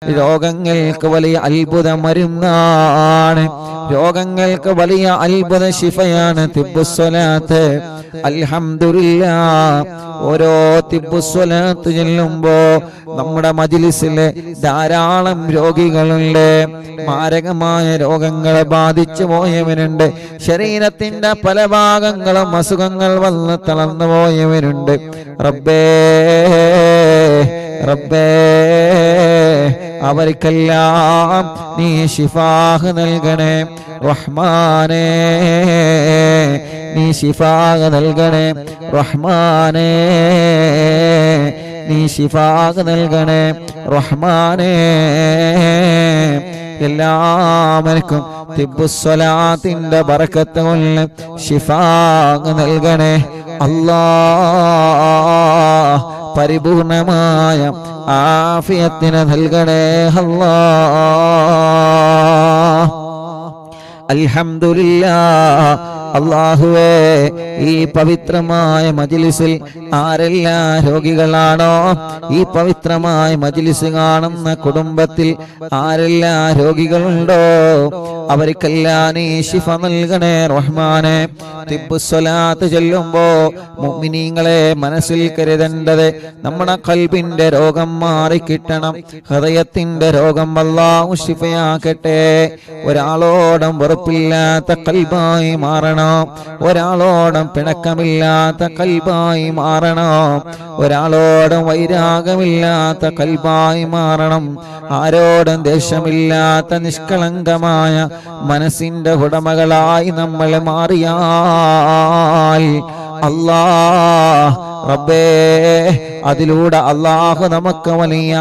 രോഗങ്ങൾക്ക് വലിയ അത്ഭുത മരുന്നാണ്, രോഗങ്ങൾക്ക് വലിയ അത്ഭുത ശിഫയാണ് തിബ്ബുസ്സലാത്ത്. അൽഹംദുലില്ലാഹ്, ഓരോ തിബ്ബുസ്സലാത്ത് ചെല്ലുമ്പോ നമ്മുടെ മജ്‌ലിസിലെ ധാരാളം രോഗികളുണ്ട്. മാരകമായ രോഗങ്ങളെ ബാധിച്ചു പോയവരുണ്ട്, ശരീരത്തിന്റെ പല ഭാഗങ്ങളും അസുഖങ്ങൾ വന്ന് തളർന്നു പോയവരുണ്ട്. റബ്ബേ റബ്ബേ, അവർക്കെല്ലാം നീ ശിഫാഹ് നൽകണേ റഹ്മാനേ, നീ ശിഫാഹ് നൽകണേ റഹ്മാനേ, നീ ശിഫാഹ് നൽകണേ റഹ്മാനേ. എല്ലാവർക്കും തിബ്ബുസ്സലാത്തിന്റെ ബറക്കത്ത് കൊണ്ട് ശിഫാഹ് നൽകണേ അല്ലാഹ്. പരിപൂർണമായ ആഫിയത്തിനെ നൽകണേ അല്ലാഹ്. അൽഹംദുലില്ലാഹ്. അല്ലാഹുവേ, ഈ പവിത്രമായ മജ്‌ലിസിൽ ആരെല്ലാം രോഗികളാണോ, ഈ പവിത്രമായ മജ്‌ലിസ് കാണുന്ന കുടുംബത്തിൽ ആരെല്ലാം രോഗികളുണ്ടോ, അവർക്കെല്ലാം നീ ശിഫ നൽകണേ റഹ്മാനെ. തിബ്ബുസ്സലാത്ത് ചൊല്ലുമ്പോ മുഅ്മിനീങ്ങളെ മനസ്സിൽ കരുതേണ്ടത് നമ്മുടെ ഖൽബിന്റെ രോഗം മാറിക്കിട്ടണം, ഹൃദയത്തിന്റെ രോഗം അല്ലാഹു ശിഫയാക്കട്ടെ. ഒരാളോടും വെറുപ്പില്ലാത്ത ഖൽബായി മാറണം, ഒരാളോടും പിണക്കമില്ലാത്ത ഖൽബായി മാറണം, ഒരാളോടും വൈരാഗമില്ലാത്ത ഖൽബായി മാറണം, ആരോടും ദേഷ്യമില്ലാത്ത നിഷ്കളങ്കമായ മനസ്സിന്റെ ഉടമകളായി നമ്മൾ മാറിയാൽ അല്ലാഹ് റബ്ബേ, അതിലൂടെ അല്ലാഹു നമുക്ക് വലിയ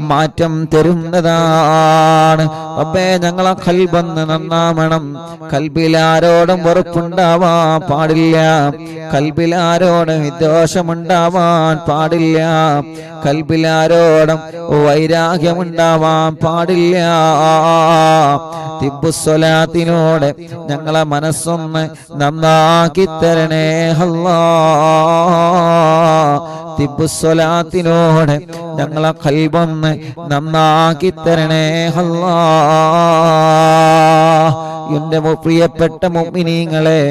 മാറ്റം തരുന്നതാണ്. റബ്ബേ, ഞങ്ങളെ ഖൽബൊന്ന് നന്നാവണം. കൽബിലാരോടും വെറുപ്പുണ്ടാവാൻ പാടില്ല, കൽബിലാരോടും വിദ്വേഷമുണ്ടാവാൻ പാടില്ല, കൽബിലാരോടും വൈരാഗ്യമുണ്ടാവാൻ പാടില്ല. തിബ്ബുസ്സലാത്തിനോട് ഞങ്ങളെ മനസ്സൊന്ന് നന്നാക്കി തരണേ അല്ലാഹ്. തിബ്ബുസ്സലാത്തിനോട് ഞങ്ങളെ ഖൽബൊന്ന് നന്നാക്കി തരണേ അല്ലാഹ്. എന്റെ പ്രിയപ്പെട്ട മുഅ്മിനീങ്ങളെ,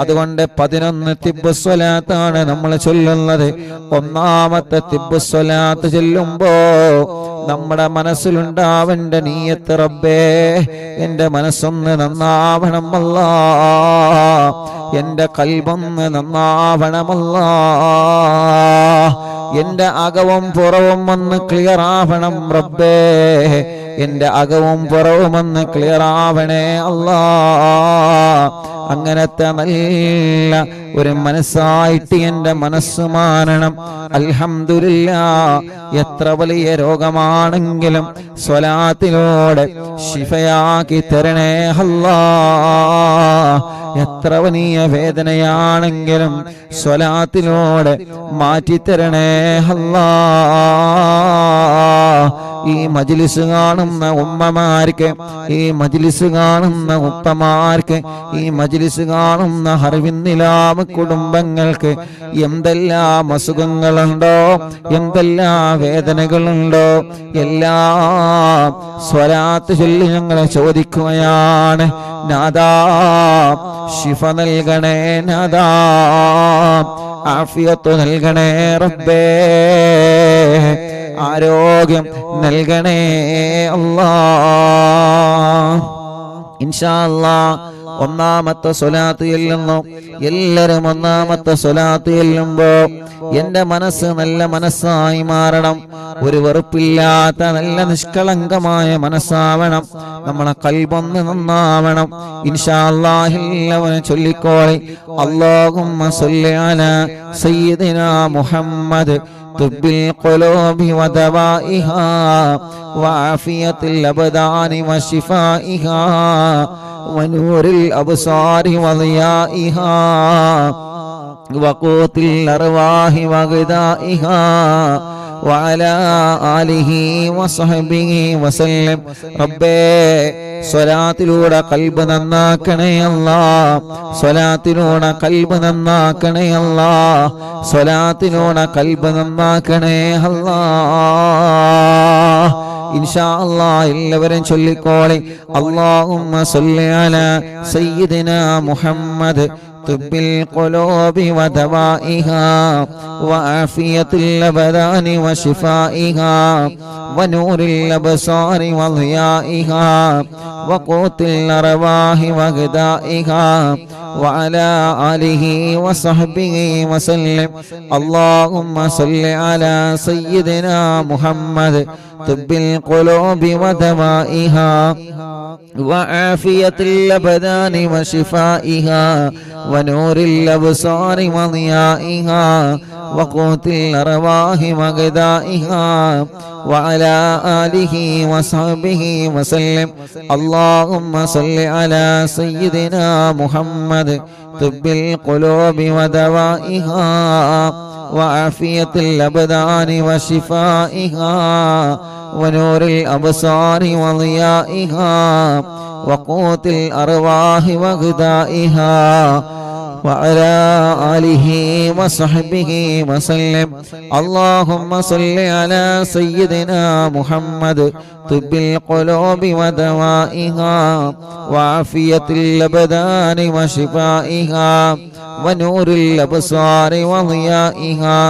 അതുകൊണ്ട് 11 തിബ്ബുസ്സലാത്താണ് നമ്മൾ ചൊല്ലുന്നത്. ഒന്നാമത്തെ തിബ്ബുസ്സലാത്ത് ചൊല്ലുമ്പോ നമ്മുടെ മനസ്സിലുണ്ടാവേണ്ട നിയ്യത്ത്, റബ്ബേ എന്റെ മനസ്സൊന്ന് നന്നാവണം അല്ലാഹ്, എന്റെ ഖൽബൊന്ന് നന്നാവണം അല്ലാഹ്, എന്റെ അകവും പുറവും ഒന്ന് ക്ലിയർ ആവണം റബ്ബേ, എന്റെ അകവും പുറവും ഒന്ന് ക്ലിയർ ആവണേ അല്ലാഹ്. അങ്ങനത്തെ നല്ല ഒരു മനസ്സായിട്ട് എന്റെ മനസ്സ് മാറണം. അൽഹംദുലില്ലാഹ്, എത്ര വലിയ രോഗമാണെങ്കിലും സ്വലാത്തിലൂടെ ശിഫയാക്കി തരണേ അല്ലാഹ്. എത്ര വലിയ വേദനയാണെങ്കിലും സ്വലാത്തിലൂടെ മാറ്റിത്തരണേ അല്ലാഹ്. ഈ മജ്‌ലിസ് കാണുന്ന ഉമ്മമാർക്ക്, ഈ മജ്‌ലിസ് കാണുന്ന ഉപ്പമാർക്ക്, ഈ മജ്‌ലിസ് കാണുന്ന ഹർവിന്നിലാമ കുടുംബങ്ങൾക്ക് എന്തെല്ലാം അസുഖങ്ങളുണ്ടോ, എന്തെല്ലാം വേദനകളുണ്ടോ, എല്ലാം സ്വലാത്ത് ചൊല്ലി ഞങ്ങളെ ചോദിക്കുകയാണ്. നാദാ ശിഫ നൽകണേ, നാദാ ആഫിയത്ത് നൽകണേ റബ്ബേ, ആരോഗ്യം നൽകണേ അല്ലാഹ്. ഇൻഷാ അല്ലാഹ് ഒന്നാമത്തെ സ്വലാത്ത് ചെല്ലുന്നു. എല്ലാവരും ഒന്നാമത്തെ സ്വലാത്ത് ചെല്ലുമ്പോ എന്റെ മനസ്സ് നല്ല മനസ്സായി മാറണം, ഒരു വെറുപ്പില്ലാത്ത നല്ല നിഷ്കളങ്കമായ മനസ്സാവണം, നമ്മളെ ഖൽബൊന്ന് നന്നാവണം. ഇൻഷാ അല്ലാഹ് എല്ലാവരും ചൊല്ലിക്കോളി. അല്ലാഹുമ്മ സ്വല്ലി അലാ സയ്യിദിനാ മുഹമ്മദ് തുബ്ബിൽ ഖുലൂബി വദവാഇഹാ വആഫിയത്തിൽ അബ്ദാനി വശിഫാഇഹാ വനൂറിൽ അബ്സാരി വളിയാഇഹാ വഖൂത്തിൽ അർവാഹി വഗദാഇഹാ വഅലാ ആലിഹി വസഹബിഹി വസല്ലം. റബ്ബേ, സ്വലാത്തിലൂടെ ഖൽബ് നന്നാക്കണേ അല്ലാഹ്, സ്വലാത്തിലൂടെ ഖൽബ് നന്നാക്കണേ അല്ലാഹ്, സ്വലാത്തിലൂടെ ഖൽബ് നന്നാക്കണേ അല്ലാഹ്. ഇൻഷാ അല്ലാഹ് എല്ലാവരും ചൊല്ലിക്കോളി. അല്ലാഹുമ്മ സ്വല്ലി അലാ സയ്യിദിനാ മുഹമ്മദ് طب القلوب ودوائها وعافية الأبدان وشفائها ونور الأبصار وضيائها وقوت الأرواح وغذائها وعلى آله وصحبه وسلم. اللهم صل على سيدنا محمد طب القلوب ودوائها وعافية الأبدان وشفائها ونور الأبصار وضيائها وقوت الأرواح وغذائها وعلى آله وصحبه وسلم. اللهم صل على سيدنا محمد طب القلوب ودوائها وعافية الأبدان وشفائها ونور الأبصار وضيائها وقوت الأرواح وغذائها وعلى آله وصحبه وسلم. اللهم صل على سيدنا محمد طب القلوب ودوائها وعافية الأبدان وشفائها ونور الأبصار وضيائها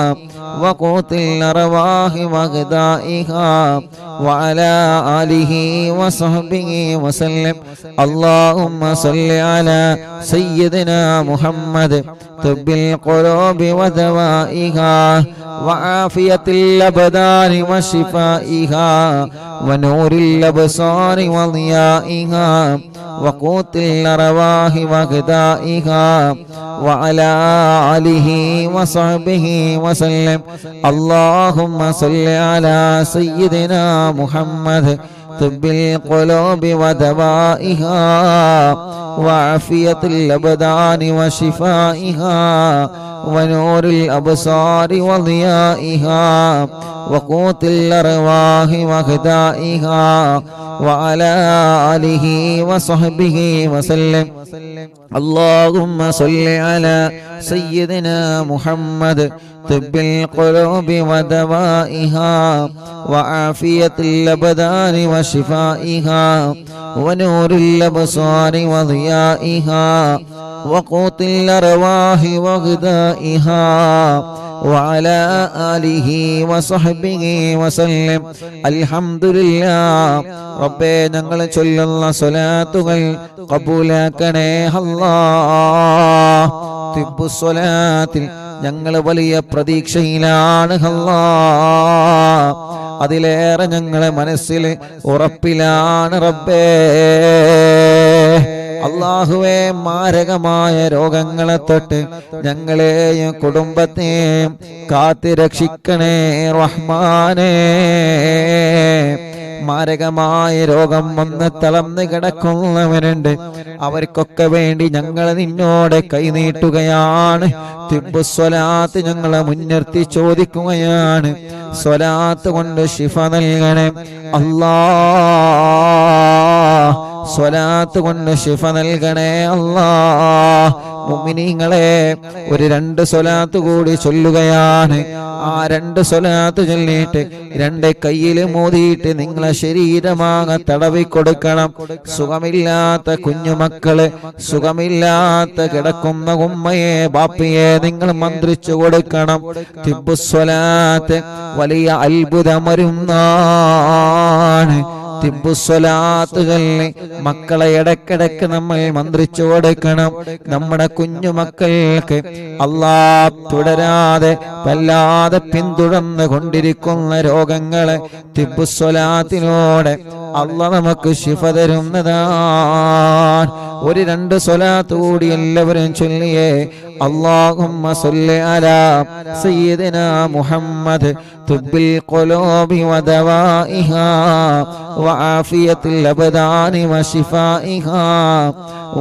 وقوت الأرواح وغذائها وعلى آله وصحبه وسلم. اللهم صل على سيدنا محمد طب القلوب ودوائها وعافية الأبدان وشفائها ونور الأبصار وضيائها وقوت الأرواح وغذائها وعلى آله وصحبه وسلم. اللهم صل على سيدنا محمد طب القلوب ودوائها وعافية الأبدان وشفائها ونور الأبصار وضيائها وقوت الأرواح وغذائها وعلى آله وصحبه وسلم. اللهم صل على سيدنا محمد طب القلوب ودوائها وعافية الأبدان وشفائها ونور الأبصار وضيائها وقوت الأرواح وغذائها وعلى آله وصحبه وسلم. الحمد لله. റബ്ബേ, ഞങ്ങൾ ചൊല്ലുന്ന സ്വലാത്തുകൾ കബൂലാക്കണേ അല്ലാഹ്. തിബ്ബുസ്വലാത്തിൽ ഞങ്ങൾ വലിയ പ്രതീക്ഷയിലാണ് അല്ലാഹ്. അതിലേറെ ഞങ്ങളെ മനസ്സിൽ ഉറപ്പിലാണ് റബ്ബേ. അല്ലാഹുവേ, മാരകമായ രോഗങ്ങളെ തൊട്ട് ഞങ്ങളെയും കുടുംബത്തെയും കാത്തുരക്ഷിക്കണേ റഹ്മാനേ. മാരകമായ രോഗം വന്ന് തളർന്ന് കിടക്കുന്നവരുണ്ട്. അവർക്കൊക്കെ വേണ്ടി ഞങ്ങൾ നിന്നോട് കൈനീട്ടുകയാണ്. തിബ്ബുസ്വലാത്ത് ഞങ്ങളെ മുൻനിർത്തി ചോദിക്കുകയാണ്. സ്വലാത്ത് കൊണ്ട് ശിഫ നൽകണേ അല്ലാഹ്. സ്വലാത്ത് കൊണ്ട് ശിഫ നൽകണേ അല്ലാഹ്. മുഅ്മിനീങ്ങളെ, ഒരു 2 സ്വലാത്ത് കൂടി ചൊല്ലുകയാണ്. ആ 2 സ്വലാത്ത് ചൊല്ലിയിട്ട് 2 കയ്യിൽ മോദിയിട്ട് നിങ്ങളെ ശരീരമാകെ തടവി കൊടുക്കണം. സുഖമില്ലാത്ത കുഞ്ഞുമക്കള്, സുഖമില്ലാത്ത കിടക്കുന്ന ഉമ്മയെ ബാപ്പയെ നിങ്ങൾ മന്ത്രിച്ചു കൊടുക്കണം. തിബ്ബുസ്വലാത്ത് വലിയ അത്ഭുതമരുന്നാണ്. തിബ്ബുസ്വലാത്തുകളിൽ മക്കളെ ഇടക്കിടക്ക് നമ്മൾ മന്ത്രിച്ചു കൊടുക്കണം. നമ്മുടെ കുഞ്ഞുമക്കൾക്ക് അല്ലാഹ് തുടരാതെ വല്ലാതെ പിന്തുടർന്ന് കൊണ്ടിരിക്കുന്ന രോഗങ്ങളെ തിബ്ബുസ്വലാത്തിലൂടെ അല്ലാഹ് നമുക്ക് ശിഫ തരുന്നതാണ്. ഒരു 2 സ്വലാത്ത് കൂടി എല്ലാവരും ചൊല്ലിയേ. اللهم صل على سيدنا محمد طب القلوب ودوائها وعافية الأبدان وشفائها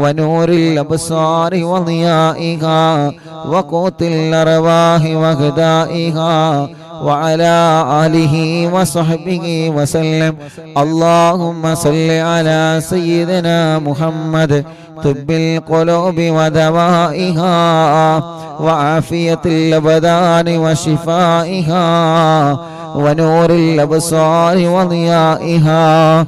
ونور الأبصار وضيائها وقوت الأرواح وغذائها وعلى آله وصحبه وسلم. اللهم صل على سيدنا محمد طب القلوب ودوائها وعافية الأبدان وشفائها ونور الأبصار وضيائها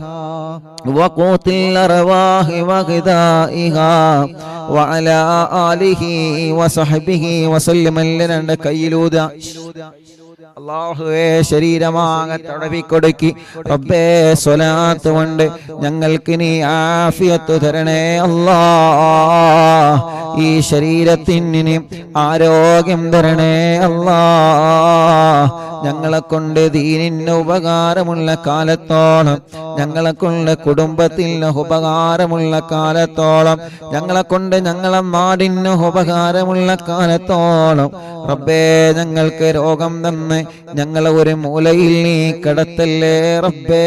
وقوت الأرواح وغذائها وعلى آله وصحبه وسلم لنا كيلودا അല്ലാഹുവേ ശരീരമാകെ തടവിക്കൊടുക്കി റബ്ബേ സ്വലാത്ത് കൊണ്ട് ഞങ്ങൾക്ക് നീ ആഫിയത്ത് തരണേ അല്ലാഹ് ഈ ശരീരത്തിന് ആരോഗ്യം തരണേ അല്ലാഹ് ഞങ്ങളെ കൊണ്ട് ദീനിന് ഉപകാരമുള്ള കാലത്തോളം ഞങ്ങളെ കൊണ്ട് കുടുംബത്തിന് ഉപകാരമുള്ള കാലത്തോളം ഞങ്ങളെ കൊണ്ട് ഞങ്ങളെ നാടിന് ഉപകാരമുള്ള കാലത്തോളം റബ്ബേ ഞങ്ങൾക്ക് രോഗം തന്ന് ഞങ്ങളെ ഒരു മൂലയിൽ നീ കിടത്തല്ലേ റബ്ബേ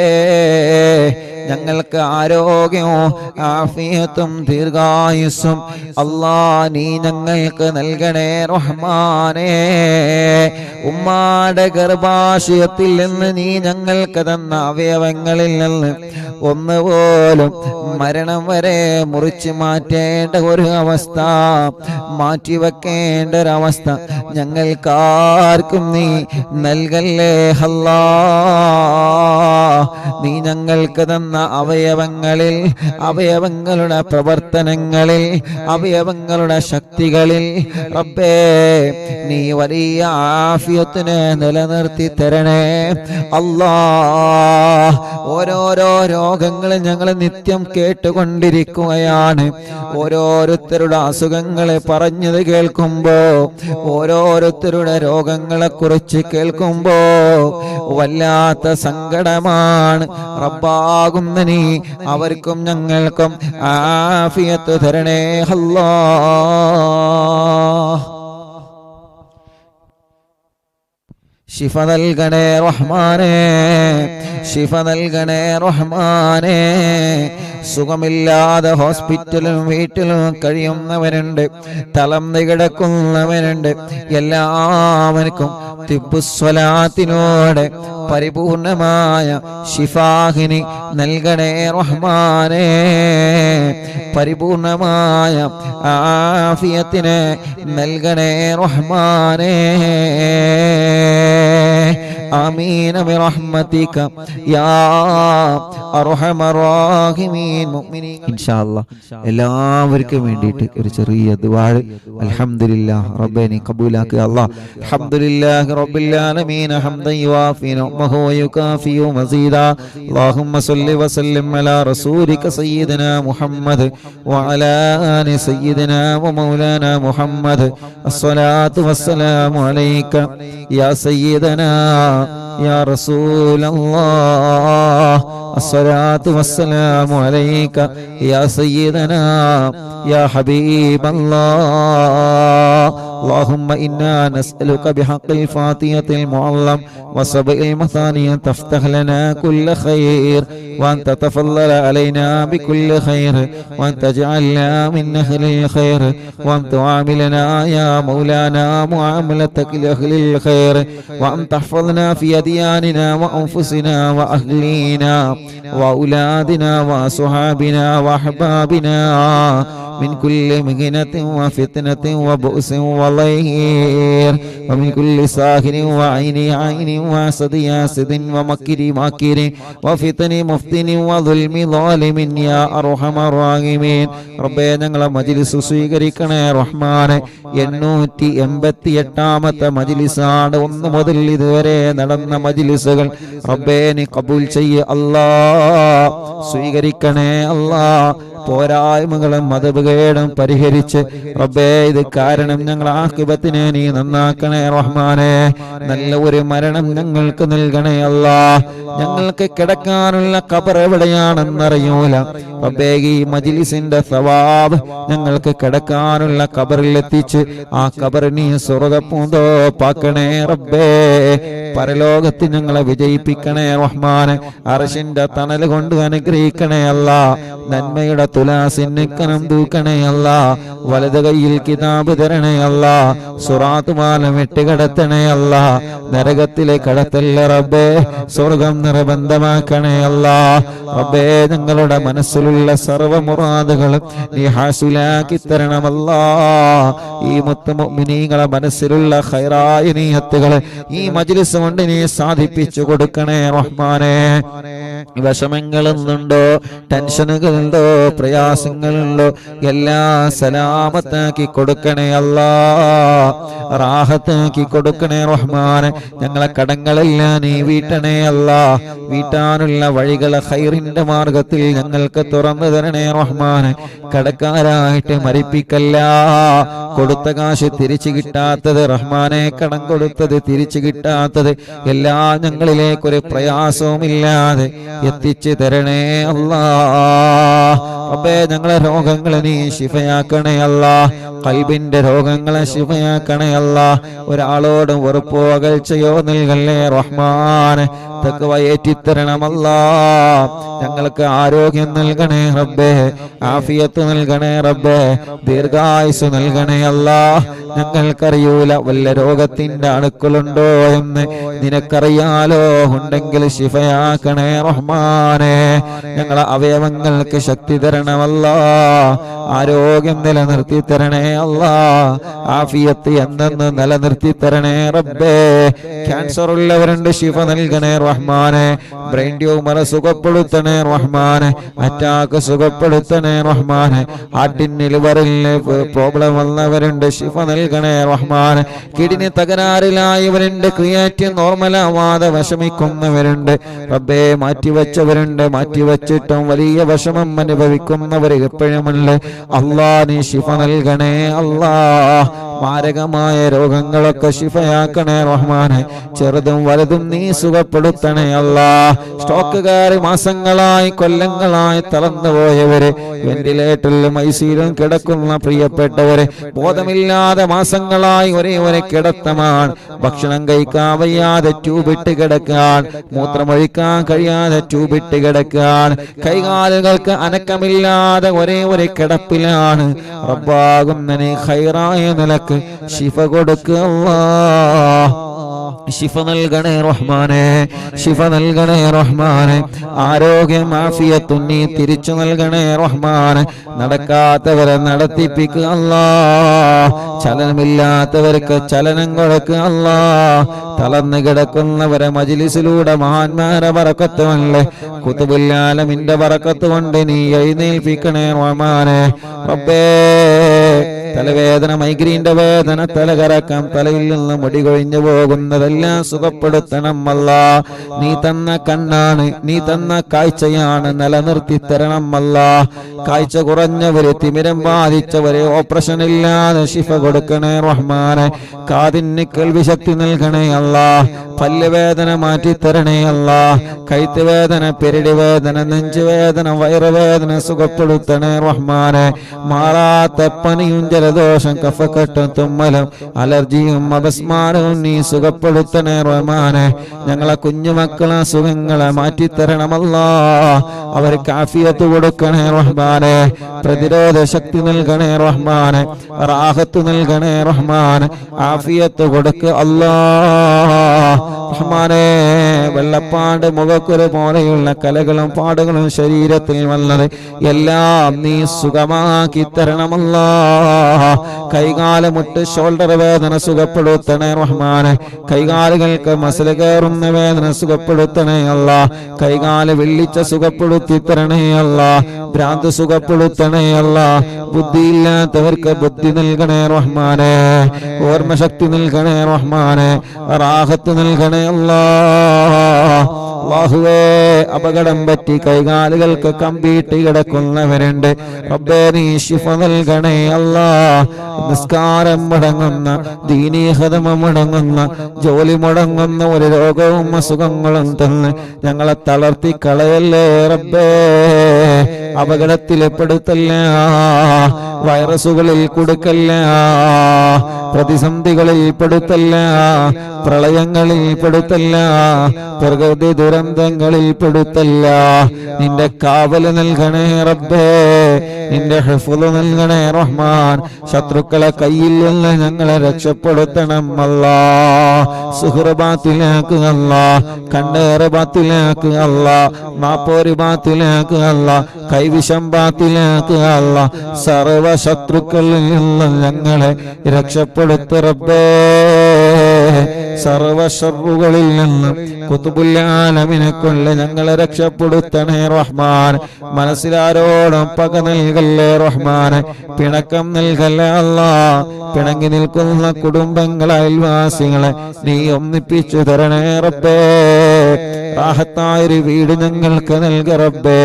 ഞങ്ങൾക്ക് ആരോഗ്യവും ആഫിയത്തും ദീർഘായുസ്സും അല്ലാ നീ ഞങ്ങൾക്ക് നൽകണേ റഹ്മാനേ ഉമ്മാടെ ഗർഭാശയത്തിൽ നിന്ന് നീ ഞങ്ങൾക്ക് തന്ന അവയവങ്ങളിൽ നിന്ന് ഒന്നുപോലും മരണം വരെ മുറിച്ചു മാറ്റേണ്ട ഒരു അവസ്ഥ മാറ്റിവെക്കേണ്ട ഒരവസ്ഥ ഞങ്ങൾക്കാർക്കും നീ നൽകല്ലേ അല്ലാ നീ ഞങ്ങൾക്ക് തന്ന അവയവങ്ങളിൽ അവയവങ്ങളുടെ പ്രവർത്തനങ്ങളിൽ അവയവങ്ങളുടെ ശക്തികളിൽ റബ്ബേ നീ വലിയ ആഫിയത്തിനെ നിലനിർത്തി തരണേ അല്ലാ ഓരോരോ രോഗങ്ങൾ ഞങ്ങൾ നിത്യം കേട്ടുകൊണ്ടിരിക്കുകയാണ് ഓരോരുത്തരുടെ അസുഖങ്ങളെ പറഞ്ഞത് കേൾക്കുമ്പോ ഓരോരുത്തരുടെ രോഗങ്ങളെ കുറിച്ച് കേൾക്കുമ്പോ വല്ലാത്ത സങ്കടമാണ് റബ്ബാകുന്ന നീ അവർക്കും ഞങ്ങൾക്കും ആഫിയത്ത് തരണേ അല്ലാഹ് ശിഫ നൽകണേ റഹ്മാനേ ശിഫ നൽകണേ റഹ്മാനേ സുഖമില്ലാതെ ഹോസ്പിറ്റലും വീട്ടിലും കഴിയുന്നവരുണ്ട് തളർന്നു കിടക്കുന്നവരുണ്ട് എല്ലാവർക്കും തിബ്ബുസ്വലാത്തിനോട് പരിപൂർണമായ ശിഫാഹിനി നൽകണേ റഹ്മാനേ പരിപൂർണമായ ആഫിയത്തിനെ നൽകണേ റഹ്മാനേ ആമീൻ ബിറഹ്മതിക യാ അർഹമർ റഹീമീൻ മുഅ്മിനീൻ ഇൻഷാ അല്ലാഹ് എല്ലാവർക്കും വേണ്ടിയിട്ട് ഒരു ചെറിയ ദുആ അൽഹംദുലില്ലാഹ് റബ്ബേ നീ ഖബൂലാക്കുക അല്ലാഹ് അൽഹംദുലില്ലാഹി റബ്ബിൽ ആലമീൻ ഹംദൻ യുവാഫി നിഅമഹു വയുകാഫി മസീദാ അല്ലാഹുമ്മ സ്വല്ലി വസല്ലിം അലാ റസൂലിക സയ്യിദിനാ മുഹമ്മദ് വഅലാ ആലി സയ്യിദിനാ വമൗലാനാ മുഹമ്മദ് അസ്സലാത്തു വസ്സലാമു അലൈക യാ സയ്യിദനാ യാ റസൂലല്ലാഹ് الصلاة والسلام عليك يا سيدنا يا حبيب الله اللهم إنا نسألك بحق الفاتحة المعلم وسبع المثاني تفتح لنا كل خير وأن تتفضل علينا بكل خير وأن تجعلنا من أهل الخير وأن تعاملنا يا مولانا معاملتك لأهل الخير وأن تحفظنا في أدياننا وأنفسنا وأهلينا وأولادنا وصحابنا وأحبابنا من كل مهنة وفتنة وبؤس وضير ومن كل ساهر وعين عين وحسد حاسد ومكر ماكر وفتن مفتن وظلم ظالم يا أرحم الراحمين ربنا ഞങ്ങളെ മജ്ലിസ് സ്വീകരിക്കണേ റഹ്മാനെ 888ാമത്തെ മജ്ലിസാണ് ഒന്ന് മുതൽ ഇതുവരെ നടന്ന മജ്ലിസുകൾ റബ്ബേ നീ ഖബൂൽ ചെയ്യ അല്ലാഹ് സ്വീകരിക്കണേ അല്ലാഹ് പോരായ്മകളും മതഭേദം പരിഹരിച്ച് റബ്ബേ ഇത് കാരണം ഞങ്ങൾ ആഖിബത്തിനെ നീ നന്നാക്കണേ റഹ്മാനെ നല്ല ഒരു മരണം ഞങ്ങൾക്ക് നൽകണേ അല്ലാഹ് ഞങ്ങൾക്ക് കിടക്കാനുള്ള ഖബർ എവിടെയാണെന്നറിയൂല റബ്ബേ ഈ മജ്ലിസിന്റെ സവാബ് ഞങ്ങൾക്ക് കിടക്കാനുള്ള ഖബറിൽ എത്തിച്ച് ആ ഖബർ നീ സ്വർഗ്ഗപൂന്തോപ്പാക്കണേ റബ്ബേ പരലോകത്ത് ഞങ്ങളെ വിജയിപ്പിക്കണേ റഹ്മാനെ അർശിന്റെ തണൽ കൊണ്ട് അനുഗ്രഹിക്കണേ വിജയിക്കണേ അല്ലാ. നന്മയുടെ തുലാസിന് കനം തൂക്കണേ അല്ലാ. വലത് കയ്യിൽ കിതാബ് തരണേ അല്ലാ. സിറാത്ത് പാലം വിട്ടുകിടത്തണേ അല്ലാ. നരകത്തിലെ കടത്തല്ല റബ്ബേ, സ്വർഗം നിർബന്ധമാക്കണേ അല്ലാ. റബ്ബേ, ഞങ്ങളുടെ മനസ്സിലുള്ള സർവ്വ മുറാദുകളും നീ ഹാസിലാക്കി തരണമല്ലാ. ഈ മുഅ്മിനീങ്ങളെ മനസ്സിലുള്ള ഖൈറായ നിയത്തുകൾ ഈ മജ്ലിസ് കൊണ്ട് നീ സാധിപ്പിച്ചു കൊടുക്കണേ റഹ്മാനേ. വിഷമങ്ങളുണ്ടോ, ടെൻഷനുകളുണ്ടോ, പ്രയാസങ്ങളുണ്ടോ, എല്ലാം സലാമത്താക്കി കൊടുക്കണേ അല്ലാ. റാഹത്താക്കി കൊടുക്കണേ റഹ്മാനെ. ഞങ്ങളെ കടങ്ങളെല്ലാം നീ വീട്ടണേ അല്ലാ. വീട്ടാനുള്ള വഴികളെ ഖൈറിന്റെ മാർഗത്തിൽ ഞങ്ങൾക്ക് തുറന്നു തരണേ റഹ്മാനെ. കടക്കാരായിട്ട് മരിപ്പിക്കല്ല. കൊടുത്ത കാശ് തിരിച്ചു കിട്ടാത്തത് റഹ്മാനെ, കടം കൊടുത്തത് തിരിച്ചു കിട്ടാത്തത് എല്ലാം ഞങ്ങളിലേക്കൊരു പ്രയാസവുമില്ലാതെ എത്തിച്ചു തരണേ അല്ലാ. റബ്ബേ, ഞങ്ങളെ രോഗങ്ങളെ നീ ശിഫയാക്കണേ അല്ലാ. ഖൽബിന്റെ രോഗങ്ങളെ ശിഫയാക്കണേ അല്ലാ. ഒരാളോടും വെറുപ്പോ അകൽച്ചയോ നൽകല്ലേ റഹ്മാനെ. തഖ്വ ഏറ്റിത്തരണമല്ലാ. ഞങ്ങൾക്ക് ആരോഗ്യം നൽകണേ റബ്ബേ, ആഫിയത്ത് നൽകണേ റബ്ബേ, ദീർഘായുസ് നൽകണേ അല്ലാ. ഞങ്ങൾക്കറിയൂല വല്ല രോഗത്തിന്റെ അണുക്കളുണ്ടോ എന്ന്, നിനക്കറിയാലോ. ഉണ്ടെങ്കിൽ ശിഫയാക്കണേ റഹ്മാനെ. ഞങ്ങളെ അവയവങ്ങൾക്ക് ശക്തി തരണമല്ലാ. ആരോഗ്യം നിലനിർത്തി തരണേ അല്ലാ. ആഫിയത്ത് എന്നെന്ന് നിലനിർത്തി തരണേ റബ്ബേ. ക്യാൻസർ ഉള്ളവരുണ്ട്, ശിഫ നൽകണേ റഹ്മാനെ. ബ്രെയിൻ ട്യൂമർ സുഖപ്പെടുത്തണേ റഹ്മാനെ. അറ്റാക്ക് സുഖപ്പെടുത്തണേ റഹ്മാനെ. ഹാർട്ടിന് ലിവറിന് പ്രോബ്ലം വന്നവരുണ്ട്, ശിഫ നൽകണേ റഹ്മാനെ. കിഡ്നി തകരാറിലായവരുണ്ട്, ക്രിയാറ്റിൻ നോർമലാവാതെ വിഷമിക്കുന്നവരുണ്ട് റബ്ബേ. മാറ്റിവെച്ചവരുണ്ട്, മാറ്റിവെച്ചിട്ടും വലിയ വിഷമം അനുഭവിക്കുന്നവർ എപ്പോഴുമുണ്ട്. അല്ലാ, നീ ശിഫ നൽകണേ അല്ലാ. മാരകമായ രോഗങ്ങളൊക്കെ ശിഫയാക്കണേ റഹ്മാനെ. ചെറുതും വലുതും നീ സുഖപ്പെടുത്തണേ അല്ലാ. സ്റ്റോക്കുകാർ മാസങ്ങളായി കൊല്ലങ്ങളായി തളർന്നുപോയവര്, വെന്റിലേറ്ററിലും ഐസിയിലും കിടക്കുന്ന പ്രിയപ്പെട്ടവര്, ബോധമില്ലാതെ മാസങ്ങളായി ഒരേ കിടത്തമാണ്. ഭക്ഷണം കഴിക്കാൻ വയ്യാതെ ട്യൂബിട്ട് കിടക്കാൻ, മൂത്രമൊഴിക്കാൻ കഴിയാതെ ട്യൂബിട്ട് കിടക്കാൻ, കൈകാലുകൾക്ക് അനക്കമില്ലാതെ ഒരേ കിടപ്പിലാണ്. റബ്ബാകുന്ന നീ ഖൈറായ നിലക്ക് ശിഫ കൊടുക്കുക അല്ലാഹ്. ശിഫ നൽകണേ റഹ്മാനെ, ശിഫ നൽകണേ റഹ്മാനെ. ആരോഗ്യം ആഫിയത്തും നീ തിരിച്ചു നൽകണേ റഹ്മാനെ. നടക്കാത്തവരെ നടത്തിപ്പിക്കുക അല്ലാഹ്. ചലനമില്ലാത്തവർക്ക് ചലനം കൊടുക്കുക അല്ലാഹ്. തളർന്നു കിടക്കുന്നവരെ മജ്ലിസിലൂടെ മഹാന്മാരെ ബറക്കത്ത് കൊണ്ട്, ഖുതുബുൽ ആലമിന്റെ ബറക്കത്ത് കൊണ്ട് നീ എഴുന്നേൽപ്പിക്കണേ റഹ്മാനെ. റബ്ബേ, തലവേദന, മൈഗ്രീന്റെ വേദന, തലകറക്കം, തലയിൽ നിന്ന് മുടി കൊഴിഞ്ഞു പോകുന്നതെല്ലാം സുഖപ്പെടുത്തണം അല്ലാ. നീ തന്ന കണ്ണാണ്, നീ തന്ന കാഴ്ചയാണ്, നിലനിർത്തി തരണം അല്ലാ. കാഴ്ച കുറഞ്ഞവര്, തിമിരം ബാധിച്ചവര്, ഓപ്പറേഷൻ ഇല്ലാതെ ശിഫ കൊടുക്കണേ റഹ്മാനെ. കാതിന് കേൾവി ശക്തി നൽകണേ അല്ലാ. പല്ലുവേദന മാറ്റിത്തരണേ അല്ലാ. കൈത്ത് വേദന, പെരടി വേദന, നെഞ്ചുവേദന, വയറുവേദന സുഖപ്പെടുത്തണേ റഹ്മാനെ. മാറാത്ത പനിയും ജലദോഷം, കഫക്കെട്ടും, തുമ്മലും, അലർജിയും, അപസ്മാരവും നീ സുഖപ്പെടുത്തണേ റഹ്മാനെ. ഞങ്ങളെ കുഞ്ഞുമക്കളെ സുഖങ്ങളെ മാറ്റിത്തരണമല്ലാ. അവർക്ക് ആഫിയത്ത് കൊടുക്കണേ റഹ്മാനെ. പ്രതിരോധ ശക്തി നൽകണേ റഹ്മാനെ. റാഹത്ത് നൽകണേ റഹ്മാനെ. ആഫിയത്ത് കൊടുക്ക അല്ലാ റഹ്മാനെ. വെള്ളപ്പാട്, മുഖക്കുരു പോലെയുള്ള കലകളും പാടുകളും ശരീരത്തിൽ വന്നത് എല്ലാം നീ സുഖമാക്കി തരണമല്ലാ. കൈകാല മുട്ട്, ഷോൾഡർ വേദന സുഖപ്പെടുത്തണേ റഹ്മാനെ. കൈകാലുകൾക്ക് മസിൽ കയറുന്ന വേദന സുഖപ്പെടുത്തണേ അല്ലാ. കൈകാല് വെള്ളിച്ച സുഖപ്പെടുത്തി തരണേ അല്ലാ. ഭ്രാന്ത് സുഖപ്പെടുത്തണേ അല്ലാ. ബുദ്ധിയില്ലാത്തവർക്ക് ബുദ്ധി നൽകണേ റഹ്മാനെ. ഓർമ്മശക്തി നൽകണേ റഹ്മാനെ. റാഹത്ത് നൽകണേ അല്ലാ. അല്ലാഹുവേ, അപകടം പറ്റി കൈകാലുകൾക്ക് കമ്പിയിട്ട് കിടക്കുന്നവരുണ്ട് റബ്ബേ, നീ ശിഫ നൽകണേ അല്ലാ. നിസ്കാരം മുടങ്ങുന്ന, ദീനീ ഖദമ മുടങ്ങുന്ന, ജോലി മുടങ്ങുന്ന ഒരു രോഗവും അസുഖങ്ങളും തന്ന് ഞങ്ങളെ തളർത്തി കളയല്ലേ റബ്ബേ. അപകടത്തിൽപ്പെടുത്തല്ല. വൈറസുകളിൽ കൊടുക്കല്ല, പ്രതിസന്ധികളിൽ പെടുത്തല്ല, പ്രളയങ്ങളിൽ പെടുത്തല്ല, പ്രകൃതി ദുരന്തങ്ങളിൽ പെടുത്തല്ല. നിന്റെ കാവല് നൽകണേ റബ്ബേ, നിന്റെ ഹിഫ്ള് നൽകണേ റഹ്മാൻ. ശത്രുക്കളെ കയ്യിൽ നിന്ന് ഞങ്ങളെ രക്ഷപ്പെടുത്തണം അല്ലാ. സുഹൃ ബാത്തിലാക്ക് അല്ലാ, കണ്ണേറ് ബാത്തിലാക്ക് അല്ലാ, മാപ്പോര് ബാത്തിലാക്ക് അല്ലാ, കൈവിഷം ബാത്തിലാക്ക് അല്ലാ. സർവ ശത്രുക്കളിൽ നിന്ന് ഞങ്ങളെ രക്ഷപ്പെടുത്തു റബ്ബേ. സർവ ശർറുകളിൽ നിന്നും ഖുതുബുൽ ആലമിനെ കൊണ്ട് ഞങ്ങളെ രക്ഷപ്പെടുത്തണേ റഹ്മാൻ. മനസ്സിലാരോടും പക നൽകല്ലേ റഹ്മാൻ, പിണക്കം നൽകല്ലേ അല്ലാ. പിണങ്ങി നിൽക്കുന്ന കുടുംബങ്ങളെ, അയൽവാസികളെ നീ ഒന്നിപ്പിച്ചു തരണേ റബ്ബേ. റാഹത്തായൊരു വീട് ഞങ്ങൾക്ക് നൽക റബ്ബേ.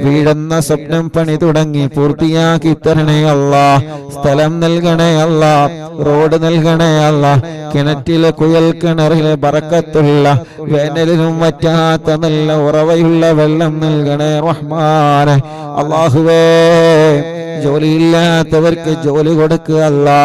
വീടെന്ന സ്വപ്നം പണി തുടങ്ങി പൂർത്തിയാക്കി തരണേ അല്ലാ. സ്ഥലം നൽകണേ അല്ലാ, റോഡ് നൽകണേ അല്ലാ. കിണറ്റിലെ കുയൽ കിണറിലെ ബറക്കത്തുള്ള, വേനലിനും വറ്റാത്ത നല്ല ഉറവയുള്ള വെള്ളം നൽകണേ റഹ്മാനെ. അല്ലാഹുവേ, ജോലിയില്ലാത്തവർക്ക് ജോലി കൊടുക്കുക അല്ലാ.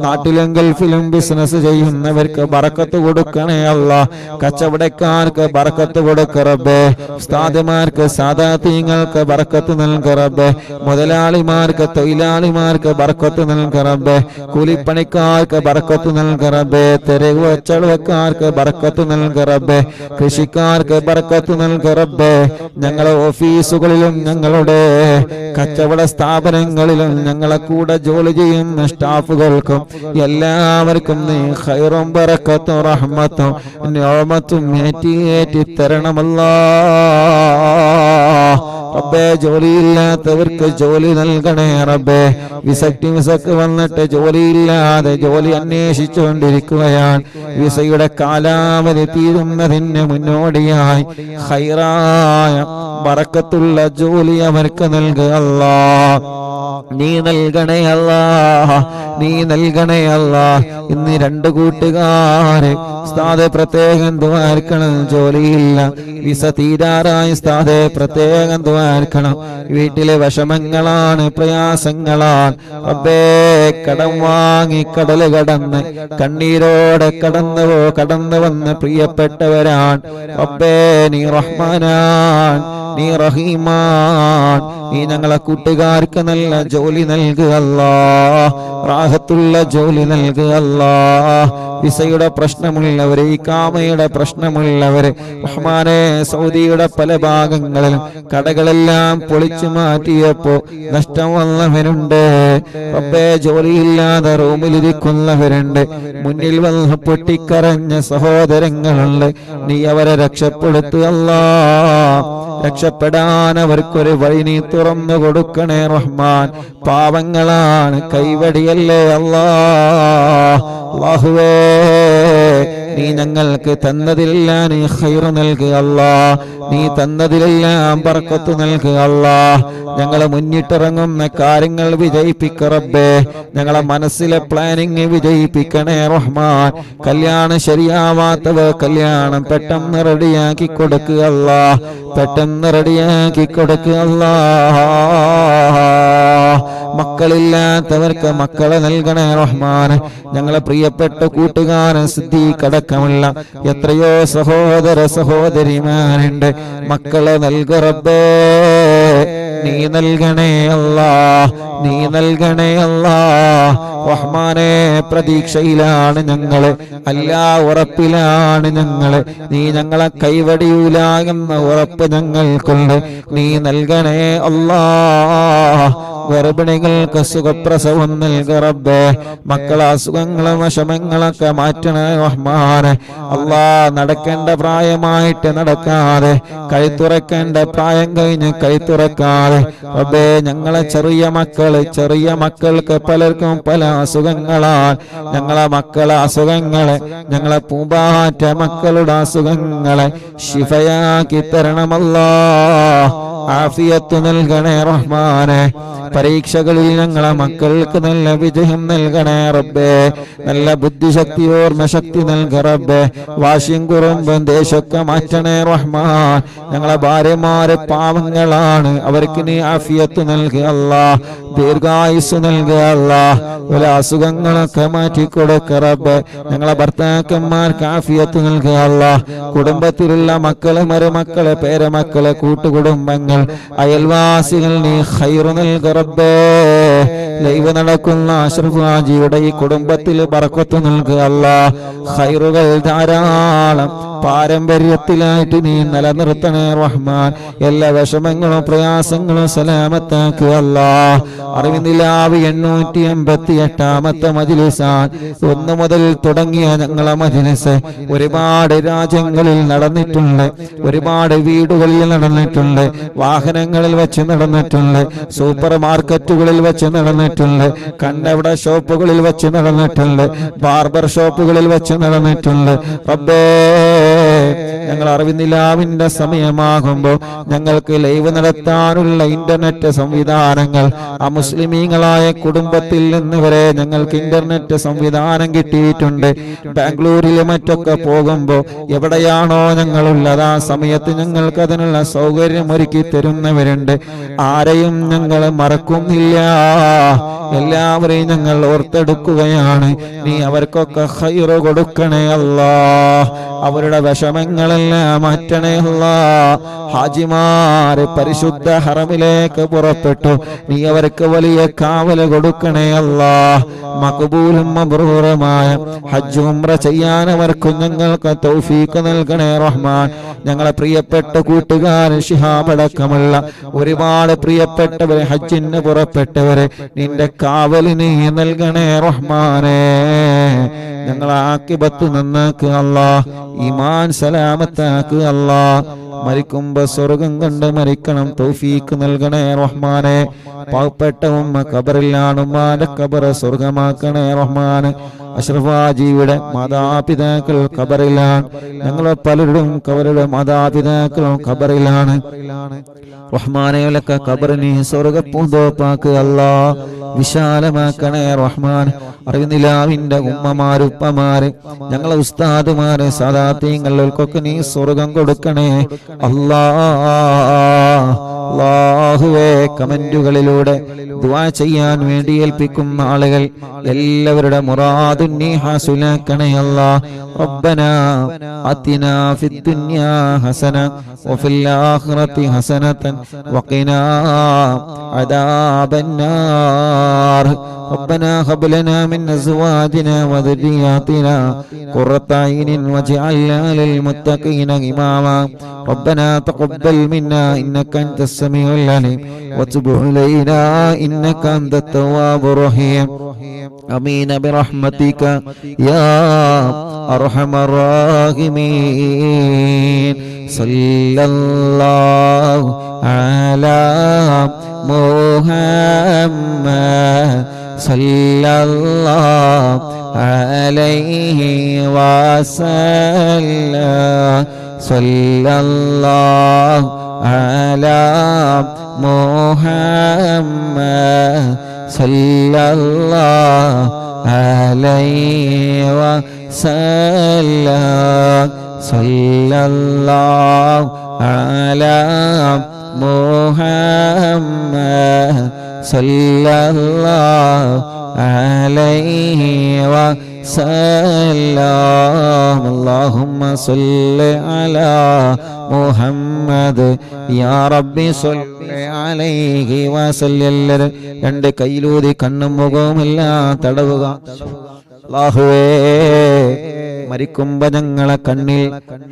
നാട്ടിലും ഗൾഫിലും ബിസിനസ് ചെയ്യുന്നവർക്ക് ബറക്കത്ത് കൊടുക്കണേ അല്ലാ. കച്ചവടക്കാർക്ക് ബറക്കത്ത് കൊടുക്ക റബ്ബേ. ഉസ്താദുമാർക്ക് സാദാതീങ്ങൾക്ക് ബറക്കത്ത് നൽക റബ്ബേ. മുതലാളിമാർക്ക് തൊഴിലാളിമാർക്ക് ബറക്കത്ത് നൽക റബ്ബേ. കൂലിപ്പണിക്കാർക്ക് ബറക്കത്ത് നൽക റബ്ബേ. തെരുവ് കച്ചവടക്കാർക്ക് ബറക്കത്ത് നൽക റബ്ബേ. കൃഷിക്കാർക്ക് ബറക്കത്ത് നൽക റബ്ബേ. ഞങ്ങളുടെ ഓഫീസുകളിലും ഞങ്ങളുടെ കച്ചവട സ്ഥാപനങ്ങളിലും ഞങ്ങളെ കൂടെ ജോലി ചെയ്യുന്ന സ്റ്റാഫുകൾക്കും എല്ലാവർക്കും നീ ഖൈറും ബറക്കത്തും റഹ്മത്തും നിഅമത്തും ഏറ്റി തരണമല്ലാ. റബ്ബേ, ജോലിയില്ലാത്തവർക്ക് ജോലി നൽകണേ റബ്ബേ. വിസക്ക് വന്നിട്ട് ജോലിയില്ലാതെ ജോലി അന്വേഷിച്ചുകൊണ്ടിരിക്കുകയാണ്. വിസയുടെ കാലാവധി തീരുന്നതിന് മുന്നോടിയായി ഖൈറായ ബറക്കത്തുള്ള ജോലി അവർക്ക് നൽകുക അല്ലാ. നീ നൽകണേ അല്ലാ, നീ നൽകണേ അല്ലാ. ഇന്ന് രണ്ട് കൂട്ടുകാര് ഉസ്താദെ പ്രത്യേകം ദുആർക്കണം, ജോലിയില്ല, വിസ തീരാറായി ഉസ്താദെ പ്രത്യേകം ദുആർക്കണം. വീട്ടിലെ വിഷമങ്ങളാണ്, പ്രയാസങ്ങളാണ് റബ്ബേ. കടം വാങ്ങി കടല് കടന്ന് കണ്ണീരോടെ കടന്നു വന്ന് പ്രിയപ്പെട്ടവരാണ് റബ്ബേ. നീ റഹ്മാനാൻ, നീ റഹീമാൻ. നീ ഞങ്ങളെ കൂട്ടുകാർക്ക് നല്ല ജോലി നൽകുക അല്ലാ, റാഹത്തുള്ള ജോലി നൽകുക അല്ലാ. വിസയുടെ പ്രശ്നമുള്ളവര്, ഇഖാമയുടെ പ്രശ്നമുള്ളവര് റഹ്മാനെ, സൗദിയുടെ പല ഭാഗങ്ങളിലും കടകളെല്ലാം പൊളിച്ചു മാറ്റിയപ്പോ നഷ്ടം വന്നവരുണ്ട് റബ്ബേ. ജോലിയില്ലാതെ റൂമിലിരിക്കുന്നവരുണ്ട്. മുന്നിൽ വന്ന് പൊട്ടിക്കരഞ്ഞ സഹോദരങ്ങളുണ്ട്. നീ അവരെ രക്ഷപ്പെടുത്തുക അല്ലാ. രക്ഷപ്പെടാൻ അവർക്കൊരു വഴി നീ തുറന്നു കൊടുക്കണേ റഹ്മാൻ. പാവങ്ങളാണ്, കൈവടിയല്ലേ അല്ലാ. അല്ലാഹുവേ, നീ ഞങ്ങൾക്ക് തന്നതിലെല്ലാം നീ ഖൈർ നൽകുക അല്ലാ. നീ തന്നതിലെല്ലാം ബർക്കത്ത് നൽകുക അല്ലാ. ഞങ്ങളെ മുന്നിട്ടിറങ്ങുന്ന കാര്യങ്ങൾ വിജയിപ്പിക്ക റബ്ബേ. ഞങ്ങളെ മനസ്സിലെ പ്ലാനിങ് വിജയിപ്പിക്കണേ റഹ്മാൻ. കല്യാണം ശരിയാവാത്തവർ കല്യാണം പെട്ടെന്ന് റെഡിയാക്കി കൊടുക്കുക അല്ലാ. പെട്ടെന്ന് റെഡിയാക്കി കൊടുക്കുക അല്ലാ. മക്കളില്ലാത്തവർക്ക് മക്കളെ നൽകണേ റഹ്മാൻ. ഞങ്ങളെ പ്രിയപ്പെട്ട കൂട്ടുകാരൻ സിദ്ദീഖ് അടക്കമുള്ള എത്രയോ സഹോദര സഹോദരിമാരുണ്ട്. മക്കളെ നൽക റബ്ബേ. നീ നൽകണേ അല്ലാ, നീ നൽകണേ അല്ലാ. റഹ്മാനെ, പ്രതീക്ഷയിലാണ് ഞങ്ങള്, അല്ലാ ഉറപ്പിലാണ് ഞങ്ങള്. നീ ഞങ്ങളെ കൈവടിയൂല എന്ന ഉറപ്പ് ഞങ്ങൾക്കുണ്ട്. നീ നൽകണേ അല്ലാ. ഗർഭിണികൾക്ക് സുഖപ്രസവം നൽക റബ്ബേ. മക്കളെ അസുഖങ്ങളും വിഷമങ്ങളൊക്കെ മാറ്റണേ റഹ്മാനെ. അല്ലാ, നടക്കേണ്ട പ്രായമായിട്ട് നടക്കാതെ, കൈത്തുറക്കേണ്ട പ്രായം കഴിഞ്ഞ് കൈത്തുറക്കാതെ റബ്ബേ, ഞങ്ങളെ ചെറിയ മക്കൾക്ക് പലർക്കും പല അസുഖങ്ങളാണ്. ഞങ്ങളെ മക്കളെ അസുഖങ്ങളെ, ഞങ്ങളെ പൂമ്പാറ്റ മക്കളുടെ അസുഖങ്ങളെ ശിഫയാക്കി തരണമല്ലാ. ആഫിയത്ത് നൽകണേ റഹ്മാനെ. പരീക്ഷകളിൽ ഞങ്ങളെ മക്കൾക്ക് നല്ല വിജയം നൽകണേ റബ്ബേ. നല്ല ബുദ്ധിശക്തി ഓർമ്മശക്തി നൽക റബ്ബേ. വാശിയും കുറുമ്പും ദേശമൊക്കെ മാറ്റണേ റഹ്മാൻ. ഞങ്ങളെ ഭാര്യമാരെ പാവങ്ങളാണ്, അവർക്ക് നീ ആഫിയത്ത് നൽകുക അല്ലാ, ദീർഘായുസ് നൽകുക അല്ലാ. ഒരു അസുഖങ്ങളൊക്കെ മാറ്റിക്കൊടുക്ക റബ്ബേ. ഞങ്ങളെ ഭർത്താക്കന്മാർക്ക് ആഫിയത്ത് നൽകുക അല്ലാ. കുടുംബത്തിലുള്ള മക്കള്, മരുമക്കള്, പേരമക്കള്, കൂട്ടുകുടുംബങ്ങൾ, അയൽവാസികൾ നീ ഖൈറ് നൽകുക റബ്ബേ. ലൈവ് നടക്കുന്ന അഷ്റഫ് ഹാജിയുടെ ഈ കുടുംബത്തിൽ ബർക്കത്ത് നൽകുക അല്ലാ. ഖൈറുകൾ ധാരാളം പാരമ്പര്യത്തിലായിട്ട് നീ നിലനിർത്തണേ റഹ്മാൻ. എല്ലാ വിഷമങ്ങളും പ്രയാസങ്ങളും സലാമത്താക്കുക അല്ലാ. അറിവിന്ദിലാവ് 888 മജ്‌ലിസാൻ 1 മുതൽ തുടങ്ങിയ ഞങ്ങളെ മജ്‌ലിസ് ഒരുപാട് രാജ്യങ്ങളിൽ നടന്നിട്ടുണ്ട്, ഒരുപാട് വീടുകളിൽ നടന്നിട്ടുണ്ട്, വാഹനങ്ങളിൽ വെച്ച് നടന്നിട്ടുണ്ട്, സൂപ്പർ മാർക്കറ്റുകളിൽ വെച്ച് നടന്നിട്ടുണ്ട്, കണ്ടവിട ഷോപ്പുകളിൽ വെച്ച് നടന്നിട്ടുണ്ട്, ബാർബർ ഷോപ്പുകളിൽ വെച്ച് നടന്നിട്ടുണ്ട്. റബ്ബേ, ഞങ്ങൾ അറിവിന്ദിലാവിന്റെ സമയമാകുമ്പോൾ ഞങ്ങൾക്ക് ലൈവ് നടത്താനുള്ള ഇന്റർനെറ്റ് സംവിധാനങ്ങൾ അമുസ്ലിമീങ്ങളായ കുടുംബത്തിൽ നിന്ന് വരെ ഞങ്ങൾക്ക് ഇന്റർനെറ്റ് സംവിധാനം കിട്ടിയിട്ടുണ്ട്. ബാംഗ്ലൂരിൽ മറ്റൊക്കെ പോകുമ്പോൾ എവിടെയാണോ ഞങ്ങളുള്ളത് ആ സമയത്ത് ഞങ്ങൾക്ക് അതിനുള്ള സൗകര്യം ഒരുക്കി തരുന്നവരുണ്ട്. ആരെയും ഞങ്ങൾ മറക്കുന്നില്ല, എല്ലാവരെയും ഞങ്ങൾ ഓർത്തെടുക്കുകയാണ്. നീ അവർക്കൊക്കെ ഖൈറ് കൊടുക്കണേ അല്ലാ. അവരുടെ വിഷമങ്ങളെല്ലാം മാറ്റണേ അല്ലാ. ഹാജിമാര് പരിശുദ്ധ ഹറമിലേക്ക് പുറപ്പെട്ടു, നീ അവർക്ക് വലിയ കാവല് കൊടുക്കണേ അല്ലാ. മഖബൂലും മബ്റൂറുമായ ഹജ്ജ് ഉംറ ചെയ്യാൻ അവർക്കും ഞങ്ങൾക്ക് തൗഫീഖ് നൽകണേ റഹ്മാൻ. ഞങ്ങളെ പ്രിയപ്പെട്ട കൂട്ടുകാരൻ ശിഹാബ് അടക്കമുള്ള ഒരുപാട് പ്രിയപ്പെട്ടവരെ ഹജ്ജിന് പുറപ്പെട്ടവരെ നിന്റെ കാവലിന് നൽകണേ റഹ്മാനേ. ഞങ്ങളെ ആക്കിബത്ത് നന്നാക്കുക അല്ലാ, ഈമാൻ സലാമത്താക്കുക അല്ലാ. മരിക്കുമ്പോ സ്വർഗം കണ്ട് മരിക്കണം തൗഫീഖ് നൽകണേ റഹ്മാനെ. പാവപ്പെട്ട ഉമ്മ ഖബറിലാണ്, ഉമ്മാന്റെ ഖബർ സ്വർഗമാക്കണേ റഹ്മാന്. അഷ്റഫ് ഹാജിയുടെ മാതാപിതാക്കൾ ഖബറിലാണ്, ഞങ്ങൾ പലരുടെയും അവരുടെ മാതാപിതാക്കളും ഖബറിലാണ്. റഹ്മാനെയൊക്കെ ഖബറിനെ സ്വർഗപ്പൂന്തോപ്പാക്കുക അല്ലാ, വിശാലമാക്കണേ റഹ്മാൻ. അറിവിനിലാവിന്റെ ഉമ്മമാര്, ഉപ്പമാര്, ഞങ്ങളെ ഉസ്താദുമാര്, സാദാത്യങ്ങൾക്കൊക്കെ നീ സ്വർഗം കൊടുക്കണേ അല്ലാ. അല്ലാഹുവേ, കമന്റുകളിലൂടെ ദുആ ചെയ്യാൻ വേണ്ടി ഏൽപ്പിക്കുന്ന ആളുകൾ എല്ലാവരുടെ മുറാദും നീ ഹാസിലാക്കണേ അല്ലാ. റബ്ബനാ ആതിനാ ഫിദ്ദുനിയാ ഹസന വഫിൽ ആഖിറതി ഹസനതൻ വഖിനാ അദാബന്നാർ. ربنا هب لنا من أزواجنا وذرياتنا قرة أعين واجعلنا للمتقين إماما. ربنا تقبل منا إنك أنت السميع العليم وتب علينا إنك أنت التواب الرحيم. آمين برحمتك يا أرحم الراحمين. صلى الله على محمد صلى الله عليه وسلم. صلى الله على محمد صلى الله عليه وسلم. صلى الله على محمد صلى الله عليه وسلم. اللهم صل على محمد يا ربي صل عليه وسلم. രണ്ട് കൈയിലൂതി കണ്ണും മുഖവും എല്ലാം തടവുക. അല്ലാഹുവേ, മരിക്കുമ്പോ ഞങ്ങളെ കണ്ണിൽ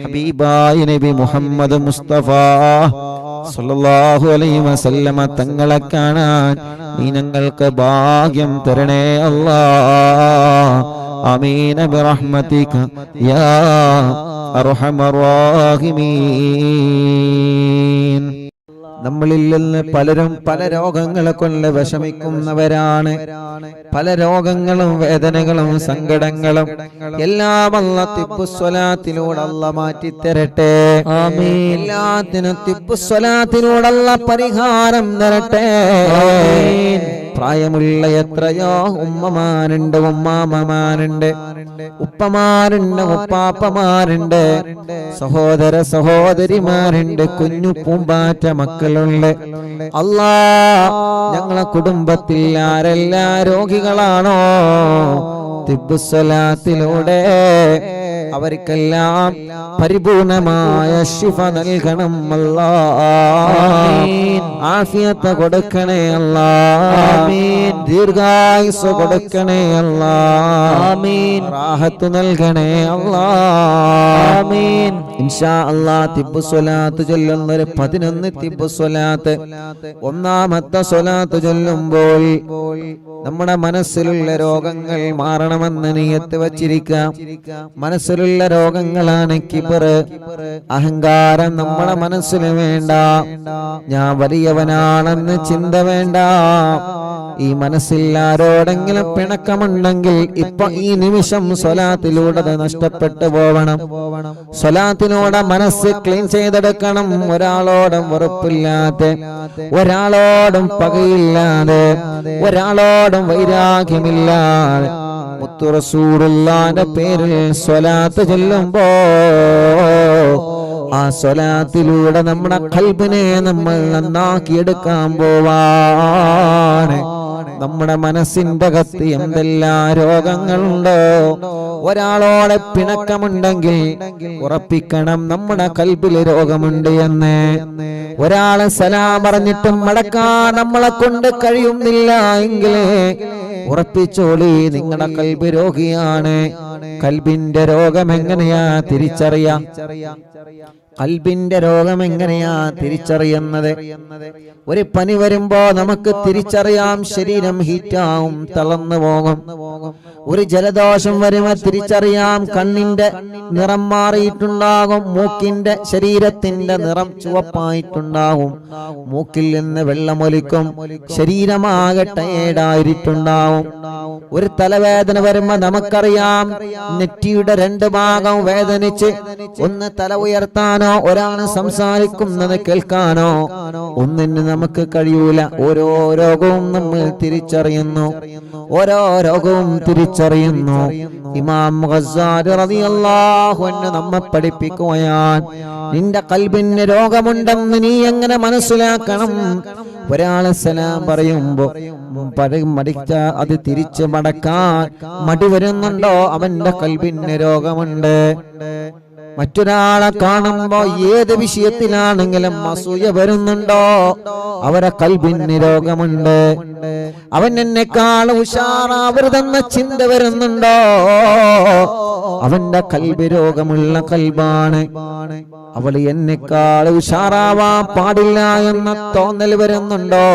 ഹബീബായ നബി മുഹമ്മദ് മുസ്തഫ സല്ലല്ലാഹു അലൈഹി വസല്ലമ തങ്ങളെ കാണാൻ നീ ഞങ്ങൾക്ക് ഭാഗ്യം തരണേ അല്ലാഹ്. ആമീൻ ബിറഹ്മതിക യാ അർഹമർ റഹീമീൻ. നമ്മളിൽ നിന്ന് പലരും പല രോഗങ്ങളെ കൊണ്ട് വിഷമിക്കുന്നവരാണ്. പല രോഗങ്ങളും വേദനകളും സങ്കടങ്ങളും എല്ലാം അല്ലാഹ് തിബ്ബുസ്വലാത്തിലൂടെ അല്ലാഹ് മാറ്റിത്തരട്ടെ. ആമീൻ. എല്ലാത്തിനും തിബ്ബുസ്വലാത്തിലൂടെ അല്ലാഹ് പരിഹാരം തരട്ടെ. ആമീൻ. പ്രായമുള്ള എത്രയോ ഉമ്മമാരുണ്ട്, ഉമ്മാമ്മമാരുണ്ട്, ഉപ്പമാരുണ്ട്, ഉപ്പാപ്പമാരുണ്ട്, സഹോദര സഹോദരിമാരുണ്ട്, കുഞ്ഞു പൂമ്പാറ്റ മക്കളുണ്ട്. അല്ലാഹ് ഞങ്ങളെ കുടുംബത്തിൽ ആരെല്ലാം രോഗികളാണോ തിബ്ബുസ്വലാത്തിലൂടെ അവർക്കെല്ലാം പരിപൂർണമായ ശിഫ നൽകണം അല്ലാഹ്. ആഫിയത്ത് കൊടുക്കണേ അല്ലാഹ്. ദീർഘായുസ് കൊടുക്കണേ അല്ലാഹ്. റാഹത്ത് നൽകണേ അല്ലാഹ്. ഇൻഷാ അല്ലാഹ് തിബ്ബുസ്വലാത്ത് ചൊല്ലുന്നൊരു 11 തിബ്ബുസ്വലാത്ത് ഒന്നാമത്തെ സ്വലാത്ത് ചൊല്ലുമ്പോൾ നമ്മുടെ മനസ്സിലുള്ള രോഗങ്ങൾ മാറണമെന്ന് നിയത്ത് വച്ചിരിക്കാം. മനസ്സിലുള്ള രോഗങ്ങളാണ് കിബർ, അഹങ്കാരം. നമ്മുടെ മനസ്സിന് വേണ്ട. ഞാൻ വലിയവനാണെന്ന് ചിന്ത വേണ്ട. ഈ മനസ്സിൽ ആരോടെങ്കിലും പിണക്കമുണ്ടെങ്കിൽ ഇപ്പൊ ഈ നിമിഷം സ്വലാത്തിലൂടെ നഷ്ടപ്പെട്ടു പോവണം. സ്വലാത്തിലൂടെ മനസ്സ് ക്ലീൻ ചെയ്തെടുക്കണം. ഒരാളോടും വെറുപ്പില്ലാതെ, ഒരാളോടും പകയില്ലാതെ, ഒരാളോടും വൈരാഗ്യമില്ലാതെ മുത്തു റസൂലുള്ളാഹിന്റെ പേരിൽ സ്വലാത്ത് ചൊല്ലുമ്പോ ആ സ്വലാത്തിലൂടെ നമ്മുടെ ഖൽബിനെ നമ്മൾ നന്നാക്കിയെടുക്കാൻ പോവാണ്. നമ്മുടെ മനസ്സിന്റെ അകത്ത് എന്തെല്ലാം രോഗങ്ങളുണ്ടോ, ഒരാളോടെ പിണക്കമുണ്ടെങ്കിൽ ഉറപ്പിക്കണം നമ്മുടെ ഖൽബിൽ രോഗമുണ്ട് എന്ന്. ഒരാളെ സലാം പറഞ്ഞിട്ടും മടക്കാൻ നമ്മളെ കൊണ്ട് കഴിയുന്നില്ല എങ്കിൽ ഉറപ്പിച്ചോളി നിങ്ങളുടെ ഖൽബ് രോഗിയാണ്. ഖൽബിന്റെ രോഗം എങ്ങനെയാ തിരിച്ചറിയാം? ഖൽബിന്റെ രോഗം എങ്ങനെയാ തിരിച്ചറിയുന്നത്? ഒരു പനി വരുമ്പോ നമുക്ക് തിരിച്ചറിയാം, ശരീരം ഹീറ്റാവും, തളർന്നു പോകും. ഒരു ജലദോഷം വരുമ്പോ തിരിച്ചറിയാം, കണ്ണിന്റെ നിറം മാറിയിട്ടുണ്ടാകും, മൂക്കിന്റെ ശരീരത്തിന്റെ നിറം ചുവപ്പായിട്ടുണ്ടാകും, മൂക്കിൽ നിന്ന് വെള്ളമൊലിക്കും, ശരീരമാകെ ടയേർഡായിട്ടുണ്ടാവും. ഒരു തലവേദന വരുമ്പോ നമുക്കറിയാം, നെറ്റിയുടെ 2 ഭാഗം വേദനിച്ച് ഒന്ന് തല ഉയർത്താനോ ഒരാണ് സംസാരിക്കുന്നത് കേൾക്കാനോ ഒന്നിന് നമുക്ക് കഴിയൂല. ഓരോ രോഗവും നമ്മൾ തിരിച്ചറിയുന്നു, ഓരോ രോഗവും തിരിച്ചറിയുന്നു. ഇമാം ഗസ്സാലി റളിയല്ലാഹു അൻഹു നമ്മെ പഠിപ്പിക്കുകയാണ്, നിന്റെ ഖൽബിന് രോഗമുണ്ടെന്ന് നീ എങ്ങനെ മനസ്സിലാക്കണം? ഒരാളെ സലാം പറയുമ്പോ മടിച്ച അത് തിരിച്ച് മടക്കാൻ മടി വരുന്നുണ്ടോ, അവന്റെ ഖൽബിന് രോഗമുണ്ട്. മറ്റൊരാളെ കാണുമ്പോ ഏത് വിഷയത്തിലാണെങ്കിലും അസൂയ വരുന്നുണ്ടോ, അവരെ ഖൽബിന് രോഗമുണ്ട്. അവൻ എന്നെക്കാൾ ഉഷാറാവരുതെന്ന ചിന്ത വരുന്നുണ്ടോ, അവന്റെ ഖൽബ് രോഗമുള്ള ഖൽബാണ്. അവൾ എന്നെക്കാൾ ഉഷാറാവാൻ പാടില്ല എന്ന തോന്നൽ വരുന്നുണ്ടോ,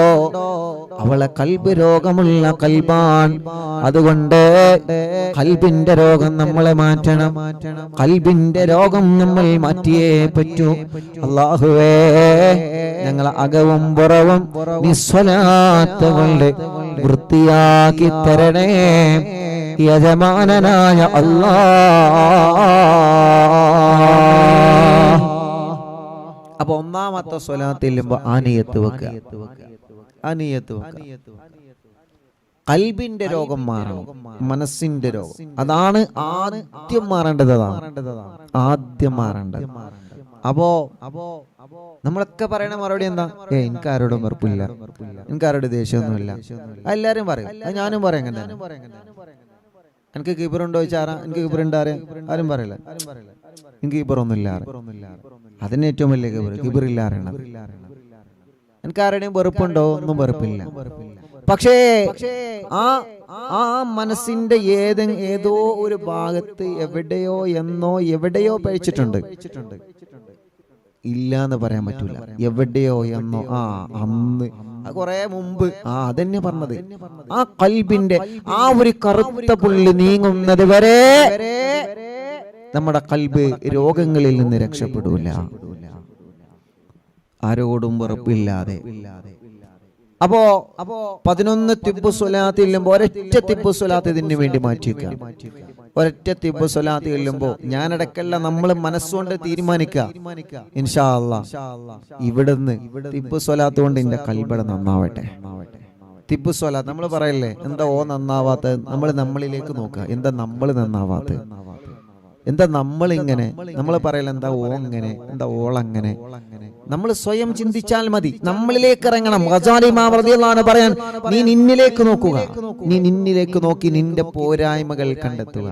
അവളെ ഖൽബ് രോഗമുള്ള ഖൽബാൻ. അതുകൊണ്ട് ഖൽബിന്റെ രോഗം നമ്മളെ മാറ്റണം. ഖൽബിന്റെ രോഗം നമ്മൾ മാറ്റിയേ പറ്റൂ. അല്ലാഹുവേ, ഞങ്ങൾ അകവും പുറവും നിസ്വലാത്ത് കൊണ്ട് വൃത്തിയാക്കി തരണേ യജമാനനായ അല്ലാഹ്. അപ്പൊ ഒന്നാമത്തെ സ്വലാത്തിൽ ആനിയത്ത് വെക്കുക. ഖൽബിന്റെ രോഗം മാറണം, മനസ്സിന്റെ രോഗം. അതാണ് ആദ്യം മാറേണ്ടത്. ആദ്യം മാറേണ്ടത്. അപ്പോ നമ്മളൊക്കെ പറയണ മറുപടി എന്താ? എനിക്ക് ആരോടും വെറുപ്പില്ല, എനിക്ക് ആരോടും ദേഷ്യമൊന്നുമില്ല. എല്ലാരും പറയും, ഞാനും പറയാം. എനിക്ക് കീപ്പറുണ്ടോ ചോദിച്ചാ എനിക്ക് കീപ്പറുണ്ട് ആരും പറയില്ല. എനിക്ക് കീപ്പറൊന്നുമില്ല. അതിന് ഏറ്റവും വലിയ കീപ്പറില്ല അറിയണം. എനിക്ക് ആരുടെയും വെറുപ്പുണ്ടോ? ഒന്നും വെറുപ്പില്ല. പക്ഷേ ആ മനസ്സിന്റെ ഏതോ ഒരു ഭാഗത്ത് എവിടെയോ എന്നോ എവിടെയോ പഴിച്ചിട്ടുണ്ട്. ഇല്ല എന്ന് പറയാൻ പറ്റൂല. എവിടെയോ എന്നോ അന്ന് കുറെ മുമ്പ് അതന്നെ പറഞ്ഞത്. ആ ഖൽബിന്റെ ആ ഒരു കറുത്ത പുള്ളി നീങ്ങുന്നത് വരെ നമ്മുടെ ഖൽബ് രോഗങ്ങളിൽ നിന്ന് രക്ഷപ്പെടൂല. ആരോടും വെറുപ്പില്ലാതെ. അപ്പോ 11 തിബ്ബു സ്വലാത്ത് ചെല്ലുമ്പോ ഒരൊറ്റ തിബ്ബു സ്വലാത്ത് ഇതിന് വേണ്ടി മാറ്റിവെക്കുക. ഒരൊറ്റ തിബ്ബു സ്വലാത്ത് ചെല്ലുമ്പോ ഞാനടക്കല്ല നമ്മൾ മനസ്സുകൊണ്ട് തീരുമാനിക്കുക, ഇൻഷാ അല്ലാഹ് ഇവിടുന്ന് തിബ്ബു സ്വലാത്ത് കൊണ്ട് എന്റെ കൽബ് നന്നാവട്ടെ. തിബ്ബു സ്വലാത്ത് നമ്മൾ പറയല്ലേ, എന്താ ഓ നന്നാവാത്തത്? നമ്മൾ നമ്മളിലേക്ക് നോക്കുക, എന്താ നമ്മൾ നന്നാവാത്തത്? എന്താ നമ്മളിങ്ങനെ? നമ്മൾ പറയല എന്താ ഓ അങ്ങനെ, എന്താ ഓളങ്ങനെ? നമ്മൾ സ്വയം ചിന്തിച്ചാൽ മതി, നമ്മളിലേക്ക് ഇറങ്ങണം. ഗസാലി ഇമാം റളിയല്ലാഹു അൻഹു പറയാൻ, നീ നിന്നിലേക്ക് നോക്കുക, നീ നിന്നിലേക്ക് നോക്കി നിന്റെ പോരായ്മകൾ കണ്ടെത്തുക.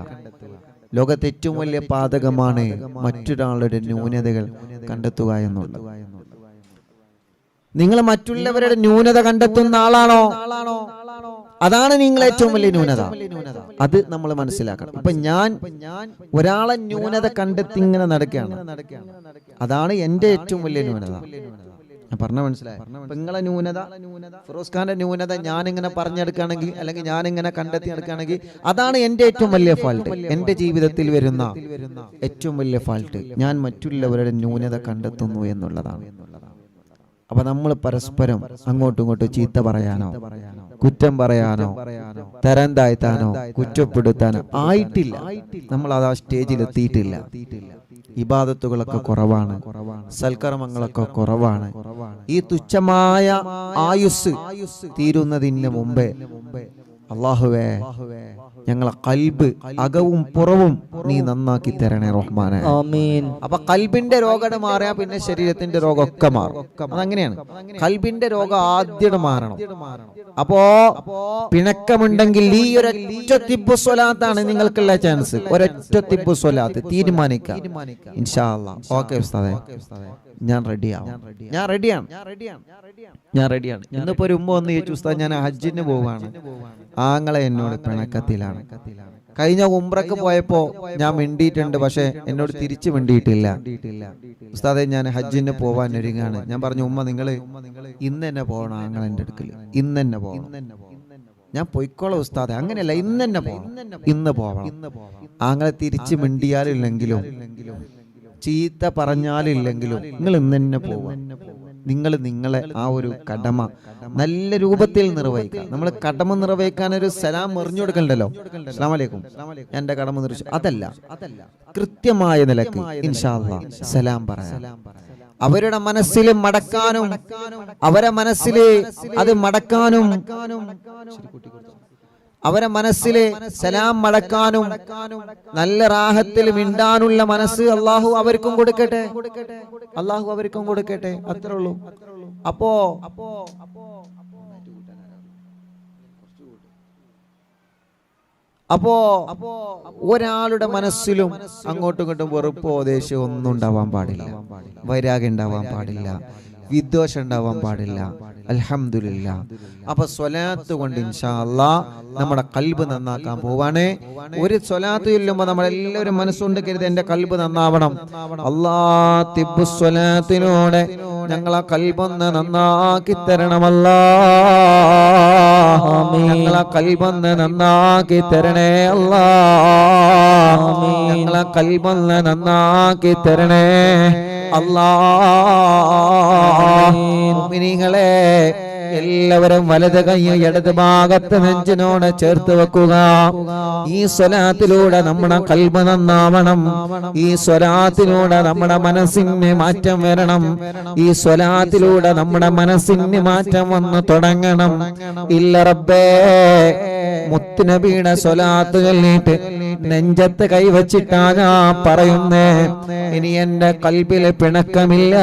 ലോകത്തെ ഏറ്റവും വലിയ പാതകമാണ് മറ്റൊരാളുടെ ന്യൂനതകൾ കണ്ടെത്തുക എന്നുള്ളത്. നിങ്ങൾ മറ്റുള്ളവരുടെ ന്യൂനത കണ്ടെത്തുന്ന ആളാണോ? അതാണ് നിങ്ങൾ ഏറ്റവും വലിയ ന്യൂനത. അത് നമ്മൾ മനസ്സിലാക്കണം. ഇപ്പൊ ഞാൻ ഒരാളെ ന്യൂനത കണ്ടെത്തി ഇങ്ങനെ നടക്കുകയാണ്, അതാണ് എന്റെ ഏറ്റവും വലിയ ന്യൂനത. ഞാൻ പറഞ്ഞ മനസ്സിലായി? നിങ്ങളെ ന്യൂനത, ഫിറോസ് ഖാന്റെ ന്യൂനത ഞാൻ ഇങ്ങനെ പറഞ്ഞെടുക്കുകയാണെങ്കിൽ, അല്ലെങ്കിൽ ഞാൻ ഇങ്ങനെ കണ്ടെത്തി എടുക്കുകയാണെങ്കിൽ, അതാണ് എന്റെ ഏറ്റവും വലിയ ഫാൾട്ട്. എന്റെ ജീവിതത്തിൽ വരുന്ന ഏറ്റവും വലിയ ഫാൾട്ട് ഞാൻ മറ്റുള്ളവരുടെ ന്യൂനത കണ്ടെത്തുന്നു എന്നുള്ളതാണ്. അപ്പൊ നമ്മൾ പരസ്പരം അങ്ങോട്ടും ഇങ്ങോട്ടും ചീത്ത പറയാനോ കുറ്റം പറയാനോ തരം താഴ്ത്താനോ കുറ്റപ്പെടുത്താനോ ആയിട്ടില്ല. നമ്മൾ അത് ആ സ്റ്റേജിൽ എത്തിയിട്ടില്ല. ഇബാദത്തുകളൊക്കെ കുറവാണ്, സൽക്കർമ്മങ്ങളൊക്കെ കുറവാണ്. ഈ തുച്ഛമായ ആയുസ് തീരുന്നതിന് മുമ്പേ അല്ലാഹുവേ ഞങ്ങളെ കൽബ് അകവും പുറവും നീ നന്നാക്കി തരണേ റഹ്മാനെ, ആമീൻ. അപ്പൊ കൽബിന്റെ രോഗം മാറിയാ പിന്നെ ശരീരത്തിന്റെ രോഗമൊക്കെ മാറും. അതങ്ങനെയാണ്. കൽബിന്റെ രോഗം ആദ്യം മാറണം. അപ്പോ പിണക്കമുണ്ടെങ്കിൽ ഈ ഒരൊറ്റ തിബ്ബു സ്വലാത്താണ് നിങ്ങൾക്കുള്ള ചാൻസ്. ഒരൊറ്റ തിബ്ബു സ്വലാത്ത് തീരുമാനിക്കാം, ഇൻഷാ അല്ലാഹ്. ഓക്കെ ഉസ്താദേ, ഞാൻ റെഡിയാണ്. ഇന്നിപ്പോ ഒരു ഉമ്മ വന്ന് ചോദിച്ചു, ഉസ്താദ് ഞാൻ ഹജ്ജിന് പോവാണ്, ആങ്ങളെ എന്നോട് പിണക്കത്തിലാണ്. കഴിഞ്ഞ ഉംറക്ക് പോയപ്പോ ഞാൻ മിണ്ടിയിട്ടുണ്ട്, പക്ഷെ എന്നോട് തിരിച്ചു മിണ്ടിയിട്ടില്ല. ഉസ്താദെ ഞാൻ ഹജ്ജിന് പോവാൻ ഒരുങ്ങാണ്. ഞാൻ പറഞ്ഞു, ഉമ്മ നിങ്ങള് ഇന്ന് തന്നെ പോകണം, ആങ്ങളെന്റെ അടുക്കൽ ഇന്ന് തന്നെ പോകണം. ഞാൻ പൊയ്ക്കോളാം ഉസ്താദെ. അങ്ങനെയല്ല, ഇന്ന് തന്നെ പോകണം, ഇന്ന് പോകണം. ആങ്ങളെ തിരിച്ചു മിണ്ടിയാലില്ലെങ്കിലും ചീത്ത പറഞ്ഞാലില്ലെങ്കിലും നിങ്ങൾ ഇന്ന് തന്നെ പോവാം. നിങ്ങൾ നിങ്ങളെ ആ ഒരു കടമ നല്ല രൂപത്തിൽ നിർവഹിക്കുക. നമ്മൾ കടമ നിർവഹിക്കാൻ ഒരു സലാം എറിഞ്ഞു കൊടുക്കണ്ടല്ലോ, അസ്സലാമു അലൈക്കും എന്റെ കടമ നിർവഹിച്ചു, അതല്ല. കൃത്യമായ നിലക്ക് ഇൻഷാ അല്ലാഹ് സലാം പറയാം. അവരുടെ മനസ്സിൽ മടക്കാനും, അവരെ മനസ്സിൽ അത് മടക്കാനും, അവരെ മനസ്സിലെ സലാം മടക്കാനും നല്ല റാഹത്തിൽ മിണ്ടാനുള്ള മനസ്സ് അള്ളാഹു അവർക്കും കൊടുക്കട്ടെ, അള്ളാഹു അവർക്കും കൊടുക്കട്ടെ. അത്രേ ഉള്ളൂ. അപ്പോ ഒരാളുടെ മനസ്സിലും അങ്ങോട്ടും ഇങ്ങോട്ടും വെറുപ്പോ ദേഷ്യമോ ഒന്നും ഉണ്ടാവാൻ പാടില്ല, വൈരാഗ്യം ഉണ്ടാവാൻ പാടില്ല, വിദ്വേഷം ഉണ്ടാവാൻ പാടില്ല. അൽഹംദുലില്ലാ. അപ്പൊ സ്വലാത്ത് കൊണ്ട് ഇൻഷാ അല്ലാഹ് നമ്മുടെ കൽബ് നന്നാക്കാൻ പോവാണ്. ഒരു സ്വലാത്ത് ചൊല്ലുമ്പോൾ നമ്മളെല്ലാവരും മനസ്സുകൊണ്ട് കരുതി എന്റെ കൽബ് നന്നാവണം. അല്ലാഹ് തിബ്ബു സ്വലാത്തിലൂടെ ഞങ്ങളെ കൽബൊന്ന് നന്നാക്കി തരണമല്ലാ, ഞങ്ങളെ കൽബൊന്ന് നന്നാക്കി തരണേ അല്ലാ, ഞങ്ങളെ കൽബൊന്ന് നന്നാക്കി തരണേ അല്ലാ. മുഅ്മിനീങ്ങളെ എല്ലാവരും വലത് കൈ ഇടത് ഭാഗത്ത് നെഞ്ചിനോട് ചേർത്ത് വെക്കുക. ഈ സ്വലാത്തിലൂടെ നമ്മുടെ കൽബ് നന്നാവണം. ഈ സ്വലാത്തിലൂടെ നമ്മുടെ മനസ്സിന് മാറ്റം വരണം. ഈ സ്വലാത്തിലൂടെ നമ്മുടെ മനസ്സിന് മാറ്റം വന്ന് തുടങ്ങണം. ഇല്ല റബ്ബേ, മുത്തുനബിയുടെ സ്വലാത്ത് ചൊല്ലിയിട്ട് നെഞ്ചത്ത് കൈവച്ചിട്ടാ ഞാൻ പറയുന്നേ, ഇനി എന്റെ കൽബില് പിണക്കമില്ല,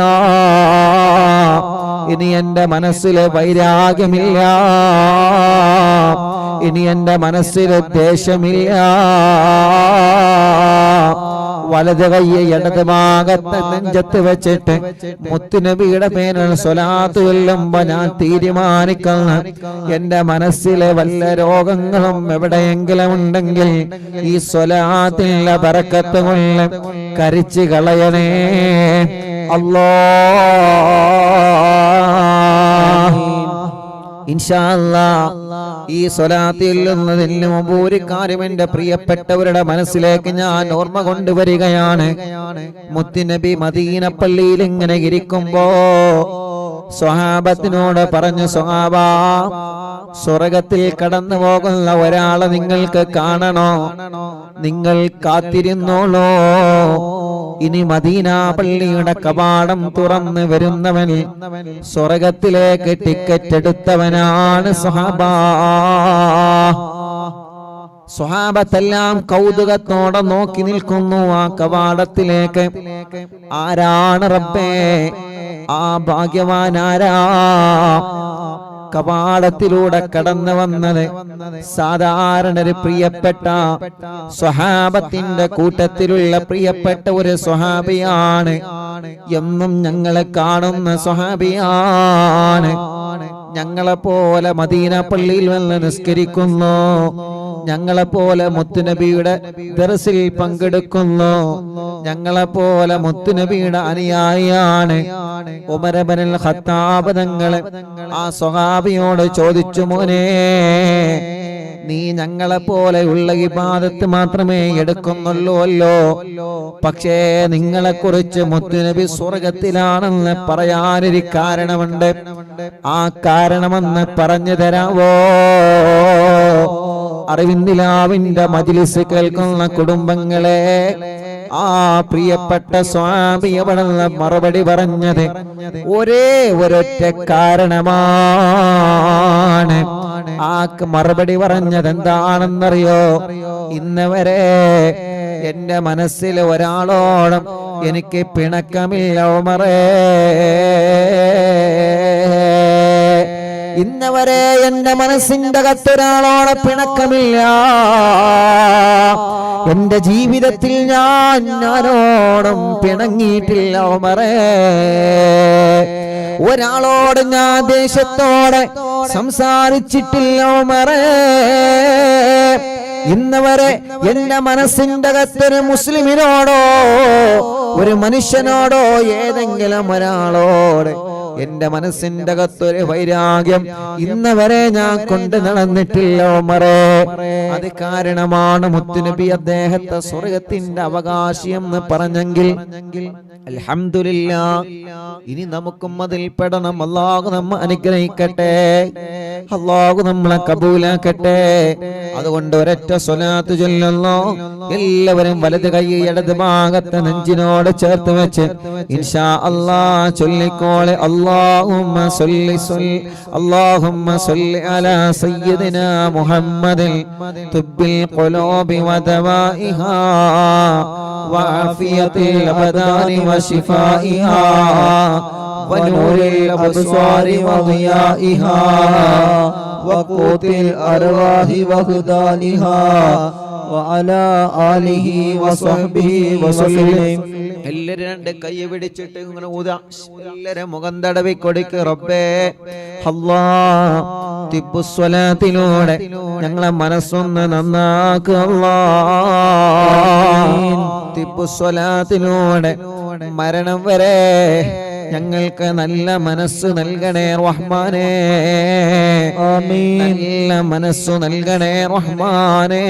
ഇനി എന്റെ മനസ്സില് വൈരാഗ്യമില്ല, ഇനി എന്റെ മനസ്സില് ദേഷ്യമില്ല. വലത് കയ്യെ ഇടത് ഭാഗത്ത് നെഞ്ചത്ത് വെച്ചിട്ട് മുത്തുനബിയുടെ പേരിൽ സ്വലാത്ത് ചൊല്ലുമ്പോ ഞാൻ തീരുമാനിക്കുന്ന എന്റെ മനസ്സിലെ വല്ല രോഗങ്ങളും എവിടെയെങ്കിലും ഉണ്ടെങ്കിൽ ഈ സ്വലാത്തിന്റെ ബറക്കത്ത് കൊണ്ട് കരിച്ചു കളയണേ അല്ലാഹ്. ഇൻഷാ അല്ലാഹ് ഈ സ്വലാത്ത് ചൊല്ലുന്നതിന് മുമ്പ് ഒരു കാര്യം എന്റെ പ്രിയപ്പെട്ടവരുടെ മനസ്സിലേക്ക് ഞാൻ ഓർമ്മ കൊണ്ടുവരികയാണ്. മുത്തുനബി മദീന പള്ളിയിൽ ഇങ്ങനെ ഇരിക്കുമ്പോ സ്വഹാബത്തിനോട് പറഞ്ഞു, സ്വഹാബാ, സ്വർഗത്തിൽ കടന്നു പോകുന്ന ഒരാളെ നിങ്ങൾക്ക് കാണണോ? നിങ്ങൾ കാത്തിരുന്നോളോ. ഇനി മദീന പള്ളിയുടെ കവാടം തുറന്ന് വരുന്നവൻ സ്വർഗത്തിലേക്ക് ടിക്കറ്റ് എടുത്തവനാണ് സ്വഹാബാ. സ്വഹാബത്തെല്ലാം കൗതുകത്തോടെ നോക്കി നിൽക്കുന്നു ആ കവാടത്തിലേക്ക്. ആരാണ് റബ്ബേ ആ ഭാഗ്യവാനാരാ? കവാടത്തിലൂടെ കടന്നു വന്നത് സാധാരണ ഒരു പ്രിയപ്പെട്ട സ്വഹാബത്തിന്റെ കൂട്ടത്തിലുള്ള പ്രിയപ്പെട്ട ഒരു സ്വഹാബിയാണ്. എന്നും ഞങ്ങളെ കാണുന്ന സ്വഹാബിയാണ്. ഞങ്ങളെ പോലെ മദീന പള്ളിയിൽ വന്ന് നിസ്കരിക്കുന്നു, ഞങ്ങളെ പോലെ മുത്തുനബിയുടെ ദർസിൽ പങ്കെടുക്കുന്നു, ഞങ്ങളെ പോലെ മുത്തുനബിയുടെ അനുയായിയാണ്. ഉമർ ഇബ്നുൽ ഖത്താബ് തങ്ങൾ ആ സ്വഹാബിയോട് ചോദിച്ചു, മോനെ, നീ ഞങ്ങളെ പോലെയുള്ള ഇബാദത്ത് മാത്രമേ എടുക്കുന്നുള്ളൂല്ലോ, പക്ഷേ നിങ്ങളെ കുറിച്ച് മുത്തുനബി സ്വർഗത്തിലാണെന്ന് പറയാനൊരു കാരണമുണ്ട്. ആ കാരണമെന്ന് പറഞ്ഞു തരാവോ? അറിവിന്ദിലാവിന്റെ മജ്ലിസ് കേൾക്കുന്ന കുടുംബങ്ങളെ, ആ പ്രിയപ്പെട്ട സ്വാമി അവിടെ മറുപടി പറഞ്ഞത് ഒരേ ഒരൊറ്റ കാരണമാണ്. ആ മറുപടി പറഞ്ഞത് എന്താണെന്നറിയോ? ഇന്നവരെ എന്റെ മനസ്സിൽ ഒരാളോടും എനിക്ക് പിണക്കമില്ല ഉമറേ. ഇന്നവരെ എന്റെ മനസ്സിന്റെ അകത്തൊരാളോടെ പിണക്കമില്ല. എന്റെ ജീവിതത്തിൽ ഞാൻ ആരോടും പിണങ്ങിയിട്ടില്ല ഉമറേ. ഒരാളോട് ഞാൻ ദേശത്തോടെ സംസാരിച്ചിട്ടില്ല ഉമറേ. ഇന്നവരെ എന്റെ മനസ്സിന്റെ അകത്തൊരു മുസ്ലിമിനോടോ ഒരു മനുഷ്യനോടോ ഏതെങ്കിലും ഒരാളോട് എന്റെ മനസ്സിന്റെ അകത്തൊരു വൈരാഗ്യം ഇന്നവരെ ഞാൻ കൊണ്ട് നടന്നിട്ടില്ല ഉമറേ. അത് കാരണമാണ് മുത്തുനബി അദ്ദേഹത്തെ സ്വർഗത്തിന്റെ അവകാശി എന്ന് പറഞ്ഞെങ്കിൽ അൽഹംദുലില്ലാഹ്, ഇനി നമുക്കും അതിൽ പെടണം. അല്ലാഹു നമ്മെ അനുഗ്രഹിക്കട്ടെ, അല്ലാഹു നമ്മളെ കബൂലാക്കട്ടെ. അതുകൊണ്ട് ഒരൊറ്റ സ്വലാത്ത് ചൊല്ലുന്നു. എല്ലാവരും വലത് കൈ ഇടത് ഭാഗത്തെ നെഞ്ചിനോട് ചേർത്ത് വെച്ച് ഇൻഷാ അല്ലാഹ് ചൊല്ലിക്കോളെ. اللهم صل على سيدنا محمد طب القلوب ودوائها وعافية الأبدان وشفائها ونور الأبصار وضيائها وقوت الأرواح وخدانها وعلى آله وصحبه وسلم. എല്ലാരും രണ്ട് കൈ പിടിച്ചിട്ട് ഇങ്ങനെ ഊതാ, എല്ലാരും മുഖം തടവി കൊടുക്ക്. റബ്ബേ അല്ലാഹ്, തിബ്ബുസ്വലാത്തിലൂടെ ഞങ്ങളെ മനസ്സൊന്ന് നന്നാക്കുക അല്ലാഹ്. തിബ്ബുസ്വലാത്തിലൂടെ മരണം വരെ ഞങ്ങൾക്ക് നല്ല മനസ്സ് നൽകണേ റഹ്മാനേ. ആമീൻ. നല്ല മനസ്സ് നൽകണേ റഹ്മാനേ.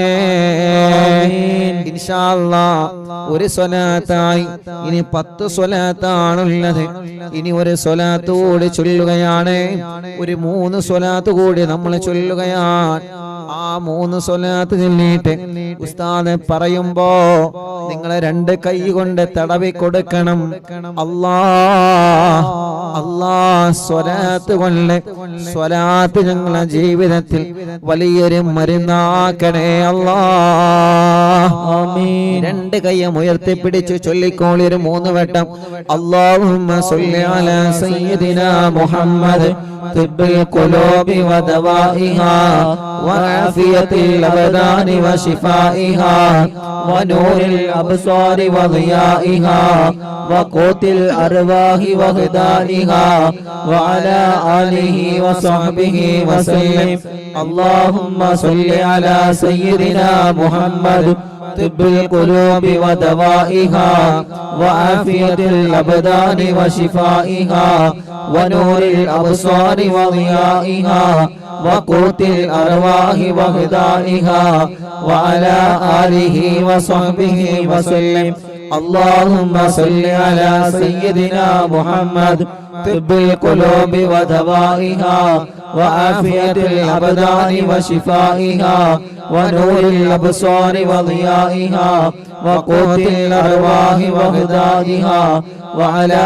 ഇൻഷാ അല്ലാഹ് ഒരു സ്വലാത്തായി ഇനി 10 സ്വലാത്താണുള്ളത്. ഇനി ഒരു സ്വലാത്ത് കൂടി ചൊല്ലുകയാണ്. ഒരു 3 സ്വലാത്ത് കൂടി നമ്മൾ ചൊല്ലുകയാണ്. ആ 3 സ്വലാത്ത് ചൊല്ലിയിട്ട് ഉസ്താദ് പറയുമ്പോ നിങ്ങളെ 2 കൈ കൊണ്ട് തടവി കൊടുക്കണം. അല്ലാഹ് അല്ലാഹ് സ്വലാത്ത് കൊണ്ട് സ്വലാത്ത് ഞങ്ങളുടെ ജീവിതത്തിൽ വലിയൊരു മരുന്നാക്കണേ അല്ലാഹ്. ആമീൻ. 2 കൈയും ഉയർത്തിപ്പിടിച്ച് ചൊല്ലിക്കോളി ഒരു 3 വട്ടം. അല്ലാഹുമ്മ സ്വല്ലി അലാ സയ്യിദിനാ മുഹമ്മദ് തിബ്ബിൽ ഖുലൂബി വദവാഇഹാ വആഫിയത്തിൽ അബ്ദാനി വശിഫാഇഹാ വനൂരിൽ അബ്സാരി വദിയാഇഹാ വഖൂത്തിൽ അർവാഹി വഹദാനിഹാ വഅലാ ആലിഹി വസഹ്ബിഹി വസല്ലം. അല്ലാഹുമ്മ സ്വല്ലി അലാ സയ്യിദിനാ മുഹമ്മദ് طب القلوب ودوائها وعافية الأبدان وشفائها ونور الأبصار وضيائها وقوت الأرواح وغذائها وعلى آله وصحبه وسلم. اللهم صل على سيدنا محمد طب القلوب ودوائها وعافية الأبدان وشفائها ونور الأبصار وضيائها وقوت الأرواح وغذائها وعلى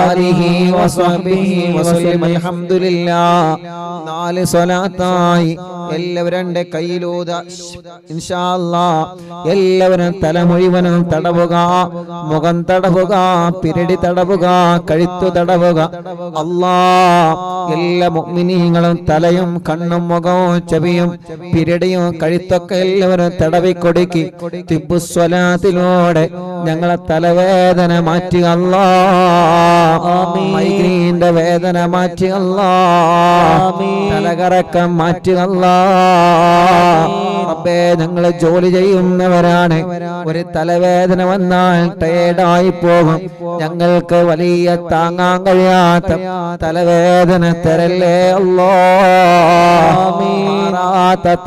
آله وصحبه وسلم. الحمد لله. 4 സ്വലാത്തായി എല്ലാവരും കയ്യിലൂത ഇൻഷാ അല്ലാഹ്. എല്ലാവരും തല മുഴുവനും തടവുക, മുഖം തടവുക, പിരടി തടവുക, കഴുത്തു തടവുക. അല്ലാഹ് എല്ലാ മുഅ്മിനീങ്ങളും തലയും കണ്ണും മുഖവും ചെവിയും പിരടിയും കഴുത്തൊക്കെ എല്ലാവരും തടവിക്കൊടുക്കി തിബ്ബുസ്വലാത്തിലൂടെ ഞങ്ങളെ തലവേദന മാറ്റി അല്ലാഹ്. മൈഗ്രീന്റെ വേദന മാറ്റി അല്ലാഹ്. തലകറക്കം മാറ്റി അല്ലാഹ്. റബ്ബേ, ഞങ്ങൾ ജോലി ചെയ്യുന്നവരാണ്. ഒരു തലവേദന വന്നാൽ ടയേർഡായി പോകും. ഞങ്ങൾക്ക് വലിയ താങ്ങാൻ കഴിയാത്ത തലവേദന തരല്ലേ അല്ലാഹ്.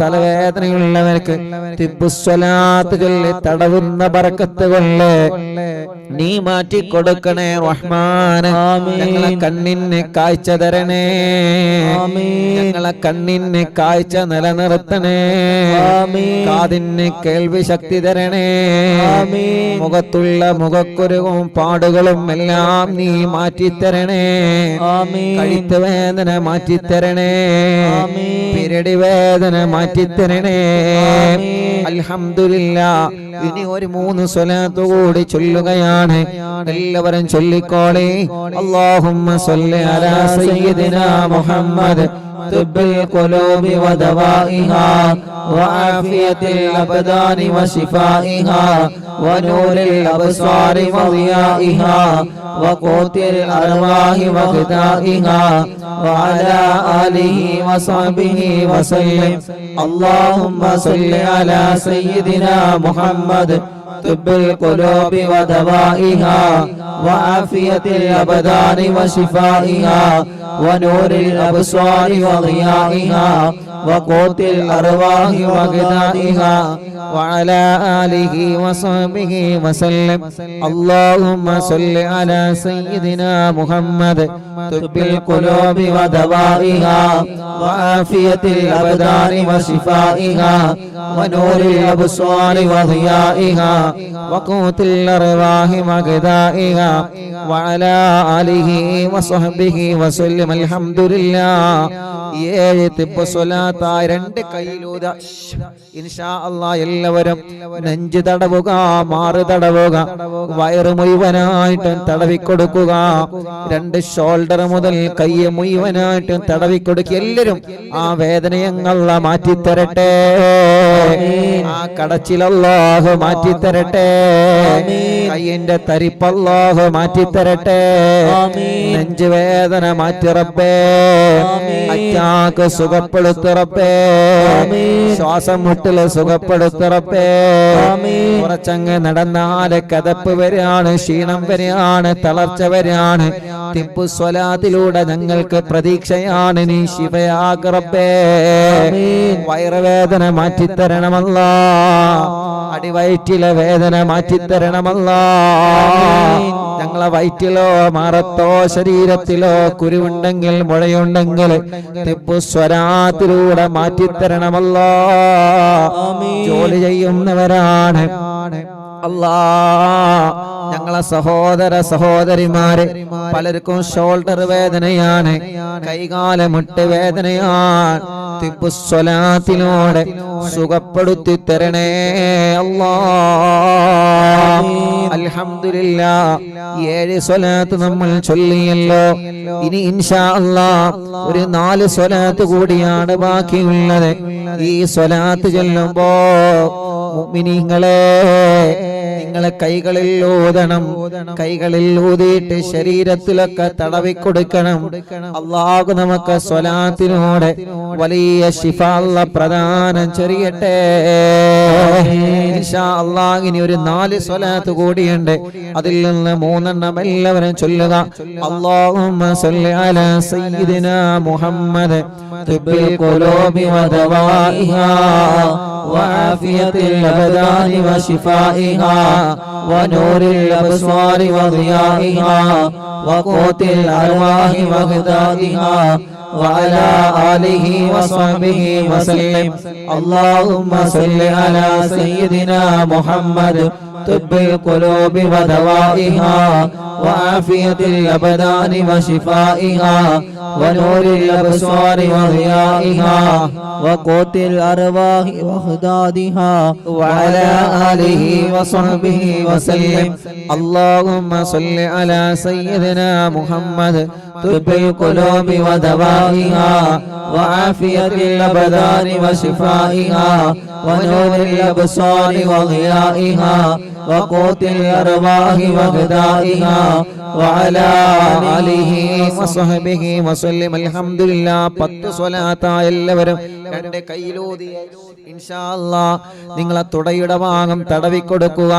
തലവേദനയുള്ളവർക്ക് തിബ്ബുസ്വലാത്ത് ചൊല്ലി തടവുന്ന ബറക്കത്ത് കൊണ്ട് നീ മാറ്റി കൊടുക്കണേ റഹ്മാനെ. ഞങ്ങളെ കണ്ണിന് കാഴ്ച തരണേ, ഞങ്ങളെ കണ്ണിന് കാഴ്ച നിലനിർത്തണേ, കാതിന് കേൾവി ശക്തി തരണേ, മുഖത്തുള്ള മുഖക്കുരുവും പാടുകളും എല്ലാം നീ മാറ്റിത്തരണേ, കഴുത്ത് വേദന മാറ്റിത്തരണേ, പിരടി വേദന മാറ്റിത്തരണേ. അൽഹംദുലില്ലാഹ്. ഇനി ഒരു 3 സ്വലാത്ത് കൂടി ചൊല്ലുകയാണ്. എല്ലാവരും ചൊല്ലിക്കോളേ. അല്ലാഹുമ്മ സ്വല്ലി അലാ സയ്യിദിനാ മുഹമ്മദ് طب القلوب ودوائها وعافية الأبدان وشفائها ونور الأبصار وضيائها وقوت الأرواح وغذائها وعلى آله وصحبه وسلم. اللهم صل على سيدنا محمد طب القلوب ودوائها وعافية الأبدان وشفائها ونور الأبصار وضيائها وقوت الأرواح وغذائها وعلى آله وصحبه وسلم. اللهم صل على سيدنا محمد طب القلوب ودوائها وعافية الأبدان وشفائها ونور الأبصار وضيائها وقوت الأرواح وغذائها وعلى آله وصحبه وسلم. الحمد لله. 7 തിബ്ബ് സ്വലാത്തായി 2 കൈയിലൂത ഇൻഷാ അല്ലാഹ്. എല്ലാവരും നെഞ്ച് തടവുക, മാറ് തടവുക, വയറ് മുഴുവനായിട്ട് തടവിക്കൊടുക്കുക. 2 ഷോൾഡർ മുതൽ കൈ മുഴുവനായിട്ട് തടവിക്കൊടുക്കുക. എല്ലാവരും ആ വേദനയങ്ങള മാറ്റിത്തരട്ടെ, ആ കടച്ചിലല്ലാഹു മാറ്റിത്തരട്ടെ, കയ്യിന്റെ തരിപ്പല്ലാഹു മാറ്റിത്തരട്ടെ, നെഞ്ച് വേദന മാറ്റി റബ്ബേ, അറ്റാക്ക് സുഖപ്പെടുത്തു റബ്ബേ, ശ്വാസം മുട്ടല് സുഖപ്പെടുത്തു റബ്ബേ. കുറച്ചങ്ങ് നടന്നാല് കതപ്പ് വരെയാണ്, ക്ഷീണം വരെയാണ്, തളർച്ച വരെയാണ്. തിബ്ബു സ്വലാത്തിലൂടെ ഞങ്ങൾക്ക് പ്രതീക്ഷയാണ്. നീ ശിഫയാക്ക് റബ്ബേ. വയറുവേദന മാറ്റിത്തരണമല്ലാ, അടിവയറ്റിലെ വേദന മാറ്റിത്തരണമല്ലാ. ഞങ്ങളെ വയറ്റിലോ മാറത്തോ ശരീരത്തിലോ കുരുവുണ്ടെങ്കിൽ മുഴയുണ്ടെങ്കിൽ തിബ്ബു സ്വലാത്തിലൂടെ മാറ്റിത്തരണമല്ലാ. ജോലി ചെയ്യുന്നവരാണ് അല്ലാ. ഞങ്ങളെ സഹോദര സഹോദരിമാരെ പലർക്കും ഷോൾഡർ വേദനയാണ്, കൈകാല മുട്ട് വേദനയാണ്. തിബ്ബു സ്വലാത്തിലൂടെ സുഖപ്പെടുത്തി തരണേ അല്ലാ. അൽഹംദുലില്ലാഹ്. 7 സ്വലാത്ത് നമ്മൾ ചൊല്ലിയല്ലോ. ഇനി ഇൻഷാ അല്ലാഹ് ഒരു 4 സ്വലാത്ത് കൂടിയാണ് ബാക്കിയുള്ളത്. ഈ സ്വലാത്ത് ചൊല്ലുമ്പോ മുഅ്മിനീങ്ങളെ നിങ്ങൾ കൈകളിൽ ഊതണം. കൈകളിൽ ഊതിയിട്ട് ശരീരത്തിലൊക്കെ തടവിക്കൊടുക്കണം. അല്ലാഹു നമുക്ക് സ്വലാത്തിനോടെ വലിയ ശിഫ അല്ലാഹ് പ്രദാനം ചെയ്യട്ടെ. ഇൻഷാ അല്ലാഹ് ഇനി ഒരു 4 സ്വലാത്ത് കൂടിയുണ്ട്. അതിൽ നിന്ന് 3 എണ്ണം എല്ലാവരും ചൊല്ലുക. അല്ലാഹുമ്മ സ്വല്ലി അലാ സയ്യിദിനാ മുഹമ്മദ് തിബ്ബിൽ ഖുലൂബി വദവാഇഹാ വആഫിയത്തിൽ അബ്ദാനി വശിഫാഇഹാ വനൂറിൽ അബ്സ്വാരി വദിയാഇഹാ വഖൂത്തിൽ അർവാഹി വഗ്ദാദിഹാ وعلى آله وصحبه وسلم. اللهم صل على سيدنا محمد طب القلوب ودوائها وعافية الأبدان وشفائها ونور الأبصار وضيائها وقوت الأرواح وخدادها وعلى آله وصحبه وسلم. اللهم صل على سيدنا محمد طب القلوب ودوائها وعافية الأبدان وشفائها ونور الأبصار وضيائها وقوت الأرواح وغذائها وعلى آله وصحبه وسلم. الحمد لله. 10 സ്വലാത്ത് എല്ലാവരും 2 കൈയിലൂതി ഇൻഷാ അല്ലാഹ് നിങ്ങളെ തുടയുടെ ഭാഗം തടവിക്കൊടുക്കുക.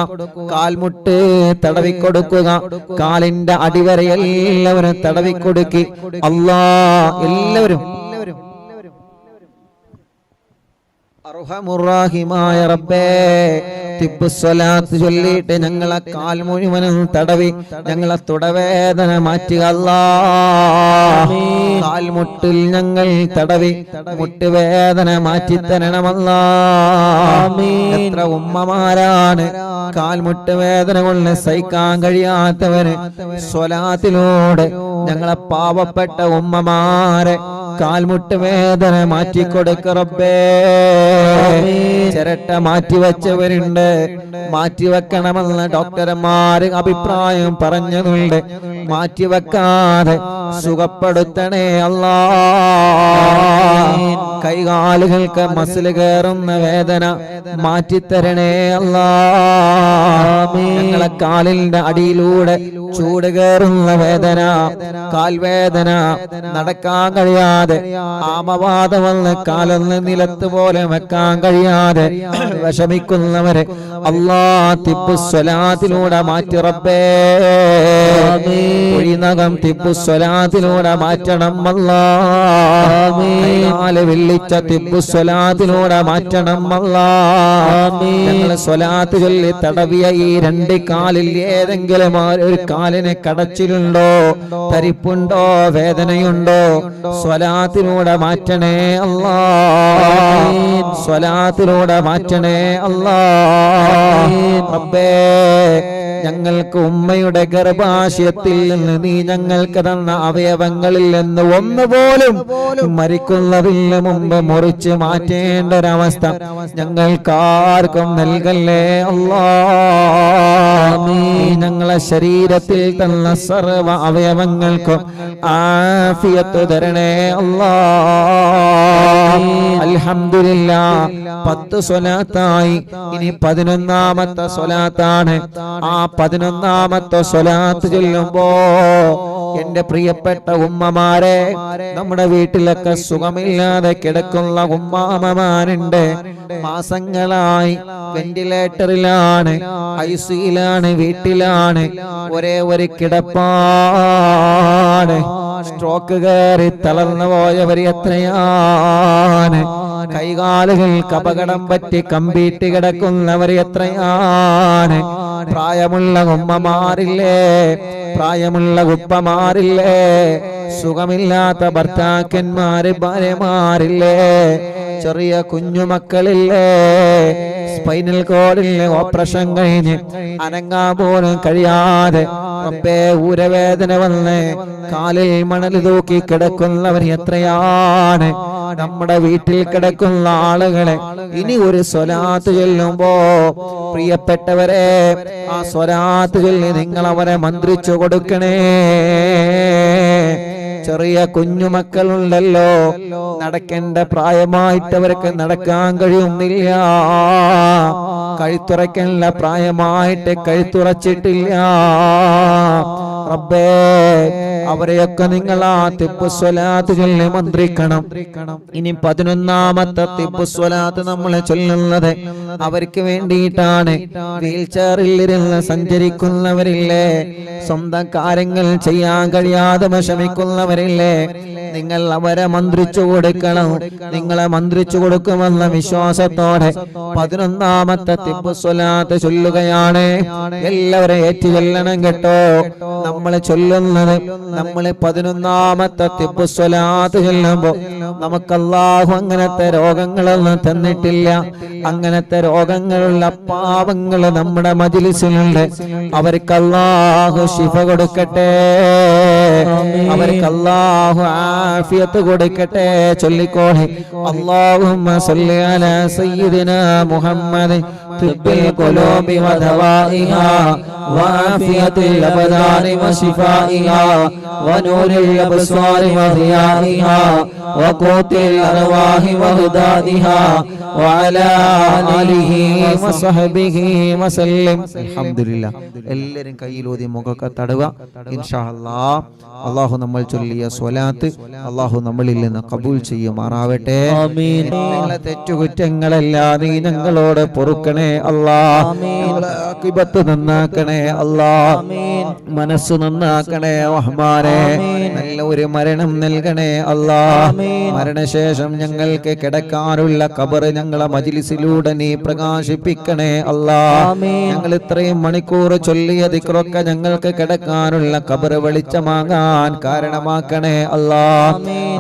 കാൽമുട്ട് തടവിക്കൊടുക്കുക. കാലിന്റെ അടിവരെ എല്ലാവരും തടവിക്കൊടുക്കി. അല്ലാഹ് എല്ലാവരും അർഹമുർറഹീമായ റബ്ബേ തിബ്ബു സ്വലാത്ത് ചൊല്ലിയിട്ട് ഞങ്ങളെ കാൽ മുഴുവനും തടവി ഞങ്ങളെ തുടവേദന മാറ്റുക അല്ലാഹ്. കാൽമുട്ടിൽ ഞങ്ങൾ തടവി മുട്ടുവേദന മാറ്റിത്തരണം അല്ലാഹ്. എത്ര ഉമ്മമാരാണ് കാൽമുട്ട് വേദന കൊണ്ട് സഹിക്കാൻ കഴിയാത്തവര് സ്വലാത്തിലൂടെ ഞങ്ങളെ പാവപ്പെട്ട ഉമ്മമാരെ കാൽമുട്ട് വേദന മാറ്റിക്കൊടുക്ക റബ്ബേ. ചിരട്ട മാറ്റിവെച്ചവരുണ്ട്, മാറ്റിവെക്കണമെന്ന് ഡോക്ടർമാര് അഭിപ്രായം പറഞ്ഞതുണ്ട്. മാറ്റിവെക്കാതെ സുഖപ്പെടുത്തണേ അല്ലാഹ്. കൈകാലുകൾക്ക് മസിൽ കയറുന്ന വേദന മാറ്റിത്തരണേ അല്ലാഹ്. ഞങ്ങളെ കാലിന്റെ അടിയിലൂടെ ചൂട് കയറുന്ന വേദന, കാൽവേദന, നടക്കാൻ കഴിയാതെ ആമവാദം വന്ന് കാലൊന്ന് നിലത്ത് പോലെ വെക്കാൻ കഴിയാതെ വിഷമിക്കുന്നവരെ അല്ലാഹ് തിബ്ബു സ്വലാത്തിലൂടെ മാറ്റി റബ്ബേ. ഒഴിനകം തിബ്ബു സ്വലാത്തിലൂടെ മാറ്റണം അല്ലാഹ്. വെള്ളിച്ച തിബ്ബു സ്വലാത്തിലൂടെ മാറ്റണം അല്ലാഹ്. ഞങ്ങൾ സ്വലാത്ത് ചൊല്ലി തടവിയ ഈ 2 കാലിൽ ഏതെങ്കിലും ഒരു കാലിന് കടച്ചിലുണ്ടോ, തരിപ്പുണ്ടോ, വേദനയുണ്ടോ, സ്വലാത്തിലൂടെ മാറ്റണേ അല്ലാഹ്. സ്വലാത്തിലൂടെ മാറ്റണേ അല്ലാഹ്. റബ്ബേ ഞങ്ങൾക്ക് ഉമ്മയുടെ ഗർഭാശയത്തിൽ നിന്ന് നീ ഞങ്ങൾക്ക് തന്ന അവയവങ്ങളിൽ നിന്ന് ഒന്നുപോലും മരിക്കുന്നതിന് മുമ്പ് മുറിച്ച് മാറ്റേണ്ട ഒരവസ്ഥ ഞങ്ങൾക്കാർക്കും നൽകല്ലേ അല്ലാഹ്. ഞങ്ങളെ ശരീരത്തിൽ തന്ന സർവ്വ അവയവങ്ങൾക്കും ആഫിയത്ത് തരണേ അല്ലാഹ്. അൽഹംദുലില്ലാഹ്. 10 സ്വലാത്തായി. ഇനി 11ാമത്തെ സ്വലാത്താണ്. ആ 11ാമത്തെ സ്വലാത്ത് ചൊല്ലുമ്പോ എന്റെ പ്രിയപ്പെട്ട ഉമ്മമാരെ, നമ്മുടെ വീട്ടിലൊക്കെ സുഖമില്ലാതെ കിടക്കുന്ന ഉമ്മാമമാരുണ്ട്. മാസങ്ങളായി വെന്റിലേറ്ററിലാണ്, ഐസിയിലാണ്, വീട്ടിലാണ്, ഒരേ ഒരു കിടപ്പാണ്. സ്ട്രോക്ക് കയറി തളർന്നു പോയവർ എത്രയാണ്. കൈകാലുകൾക്ക് അപകടം പറ്റി കമ്പീട്ട് കിടക്കുന്നവർ എത്രയാണ്. പ്രായമുള്ള ഉമ്മമാരില്ലേ, പ്രായമുള്ള ഉപ്പമാരില്ലേ, സുഖമില്ലാത്ത ഭർത്താക്കന്മാര്, ഭാര്യമാരില്ലേ, ചെറിയ കുഞ്ഞുമക്കളില്ലേ, സ്പൈനൽ കോഡിലെ ഓപ്പറേഷൻ കഴിഞ്ഞ് അനങ്ങാൻ പോലും കഴിയാതെ റബ്ബേ ഊരവേദന വന്ന് കാലിൽ മണൽ തൂക്കി കിടക്കുന്നവർ എത്രയാണ്. നമ്മുടെ വീട്ടിൽ കിടക്കുന്ന ആളുകളെ ഇനി ഒരു സ്വലാത്ത് ചൊല്ലുമ്പോ പ്രിയപ്പെട്ടവരെ ആ സ്വലാത്ത് ചൊല്ലി നിങ്ങൾ അവരെ മന്ത്രിച്ചു കൊടുക്കണേ. ചെറിയ കുഞ്ഞുമക്കളുണ്ടല്ലോ, നടക്കേണ്ട പ്രായമായിട്ട് അവർക്ക് നടക്കാൻ കഴിയുന്നില്ല, കഴുത്തുറയ്ക്കേണ്ട പ്രായമായിട്ട് കഴുത്തുറച്ചിട്ടില്ല. റബ്ബേ, അവരെയൊക്കെ നിങ്ങൾ ആ തിബ്ബുസ്വലാത്ത് ചൊല്ലി മന്ത്രിക്കണം. ഇനി 11ാമത്തെ തിബ്ബുസ്വലാത്ത് നമ്മൾ ചൊല്ലുന്നത് അവർക്ക് വേണ്ടിയിട്ടാണ്. വീൽ ചെയറിൽ ഇരുന്ന് സഞ്ചരിക്കുന്നവരില്ലേ, സ്വന്തം കാര്യങ്ങൾ ചെയ്യാൻ കഴിയാതെ വിഷമിക്കുന്നവരില്ലേ, നിങ്ങൾ അവരെ മന്ത്രിച്ചു കൊടുക്കണം. നിങ്ങളെ മന്ത്രിച്ചു കൊടുക്കുമെന്ന വിശ്വാസത്തോടെ 11ാമത്തെ തിബ്ബുസ്വലാത്ത് ചൊല്ലുകയാണ്. എല്ലാവരും ഏറ്റു ചൊല്ലണം കേട്ടോ. നമ്മൾ ചൊല്ലുന്നത്, നമ്മൾ 11ാമത്തെ തിബ്ബുസ്വലാത്ത് ചൊല്ലുമ്പോ നമുക്ക് അല്ലാഹു അങ്ങനത്തെ രോഗങ്ങളൊന്നും തന്നിട്ടില്ല. അങ്ങനത്തെ രോഗങ്ങളുള്ള പാവങ്ങൾ നമ്മുടെ മജ്‌ലിസിലുണ്ട്. അവർക്ക് അല്ലാഹു ശിഫ കൊടുക്കട്ടെ, അവർക്ക് അല്ലാഹു ആഫിയത്ത് കൊടുക്കട്ടെ. ചൊല്ലിക്കോളെ, അല്ലാഹുമ്മ സ്വല്ലി അലാ സയ്യിദിനാ മുഹമ്മദ് തിബ്ബിൽ ഖുലൂബി വദവാഇഹാ വആഫിയത്തുൽ അബ്ദാനി വശിഫാഇഹാ വനൂരിൽ അബ്സാരി വദിയാഇഹാ വഖൂത്തിൽ അർവാഹി വഹദാദിഹാ വഅലാ ആലിഹി വസഹബിഹി വസല്ലം. അൽഹംദുലില്ലാ. എല്ലാവരും കയ്യിലൂതി മുഖമൊക്കെ തടവുക. ഇൻഷാ അല്ലാഹ് അല്ലാഹു നമ്മൾ ചൊല്ലിയ സ്വലാത്ത് അല്ലാഹു നമ്മളിൽ നിന്ന് കബൂൽ ചെയ്യുമാറാവട്ടെ. ആമീൻ. ഞങ്ങളെ തെറ്റുകുറ്റങ്ങളെല്ലാം നീ ഞങ്ങളോട് പൊറുക്കണേ അല്ലാഹ്. ഞങ്ങളെ ആഖിബത്ത് നന്നാക്കണേ അല്ലാഹ്. മനസ്സ് നന്നാക്കണേ റഹ്മാനേ. നല്ല ഒരു മരണം നൽകണേ അല്ലാഹ്. മരണശേഷം ഞങ്ങൾക്ക് കിടക്കാനുള്ള ഖബർ ഞങ്ങളെ മജ്‌ലിസിലൂടെ നീ പ്രകാശിപ്പിക്കണേ അല്ലാഹ്. ഞങ്ങൾ ഇത്രയും മണിക്കൂർ ചൊല്ലിയ ദിക്റൊക്കെ ഞങ്ങൾക്ക് കിടക്കാനുള്ള ഖബർ വെളിച്ചമാകാൻ കാരണമാക്കണേ അല്ലാഹ്.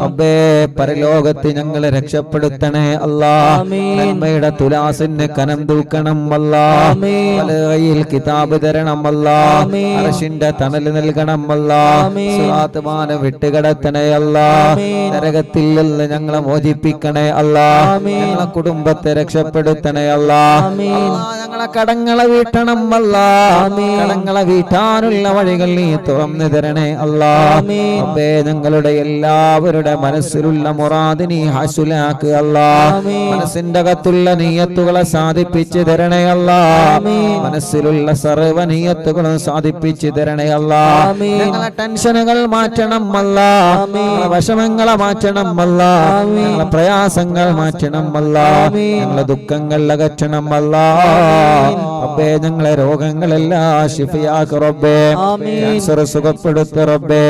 റബ്ബേ, പരലോകത്ത് ഞങ്ങളെ രക്ഷപ്പെടുത്തണേ അല്ലാഹ്. നന്മയുടെ തുലാസിന് കനം തൂക്കണം അല്ലാഹ്. വലയിൽ കിതാബ് തരണം അല്ലാഹ്. അർശിന്റെ തണൽ നൽകണം അല്ലാഹ്. സിറാത്ത് മാന വിട്ടുകിടത്തണേ അല്ലാഹ്. നരകത്തിൽ നിന്ന് ഞങ്ങളെ മോചിപ്പിക്കണേ അല്ലാഹ്. ഞങ്ങളെ കുടുംബത്തെ രക്ഷപ്പെടുത്തണേ അല്ലാഹ്. ഞങ്ങളെ കടങ്ങളെ വീട്ടണം അല്ലാഹ്. കടങ്ങളെ വീട്ടാനുള്ള വഴികൾ നീ തുറന്നു തരണേ അല്ലാഹ്. റബ്ബേ, ഞങ്ങളുടെ എല്ലാവരുടെ മനസ്സിലുള്ള മുറാദ് നീ ഹസുലാക്ക് അല്ലാഹ്. മനസ്സിന്റെ അകത്തുള്ള നിയ്യത്തുകളെ സാധിപ്പിച്ചു തരണേ അല്ലാഹ്. മനസ്സിലുള്ള സർവ്വ നിയ്യത്തുകളും സാധിപ്പിച്ചു തരണേ അല്ലാഹ്. ഞങ്ങളെ ടെൻഷനുകൾ മാറ്റണം അല്ലാഹ്. ഞങ്ങളെ വിഷമങ്ങളെ മാറ്റണം അല്ലാഹ്. ഞങ്ങളെ പ്രയാസങ്ങൾ മാറ്റണം അല്ലാഹ്. ഞങ്ങളെ ദുഃഖങ്ങൾ അകറ്റണം അല്ലാഹ്. റബ്ബേ, ഞങ്ങളെ രോഗങ്ങളെല്ലാം ശിഫയാക്ക് റബ്ബേ. ക്യാൻസർ സുഖപ്പെടുത്ത് റബ്ബേ.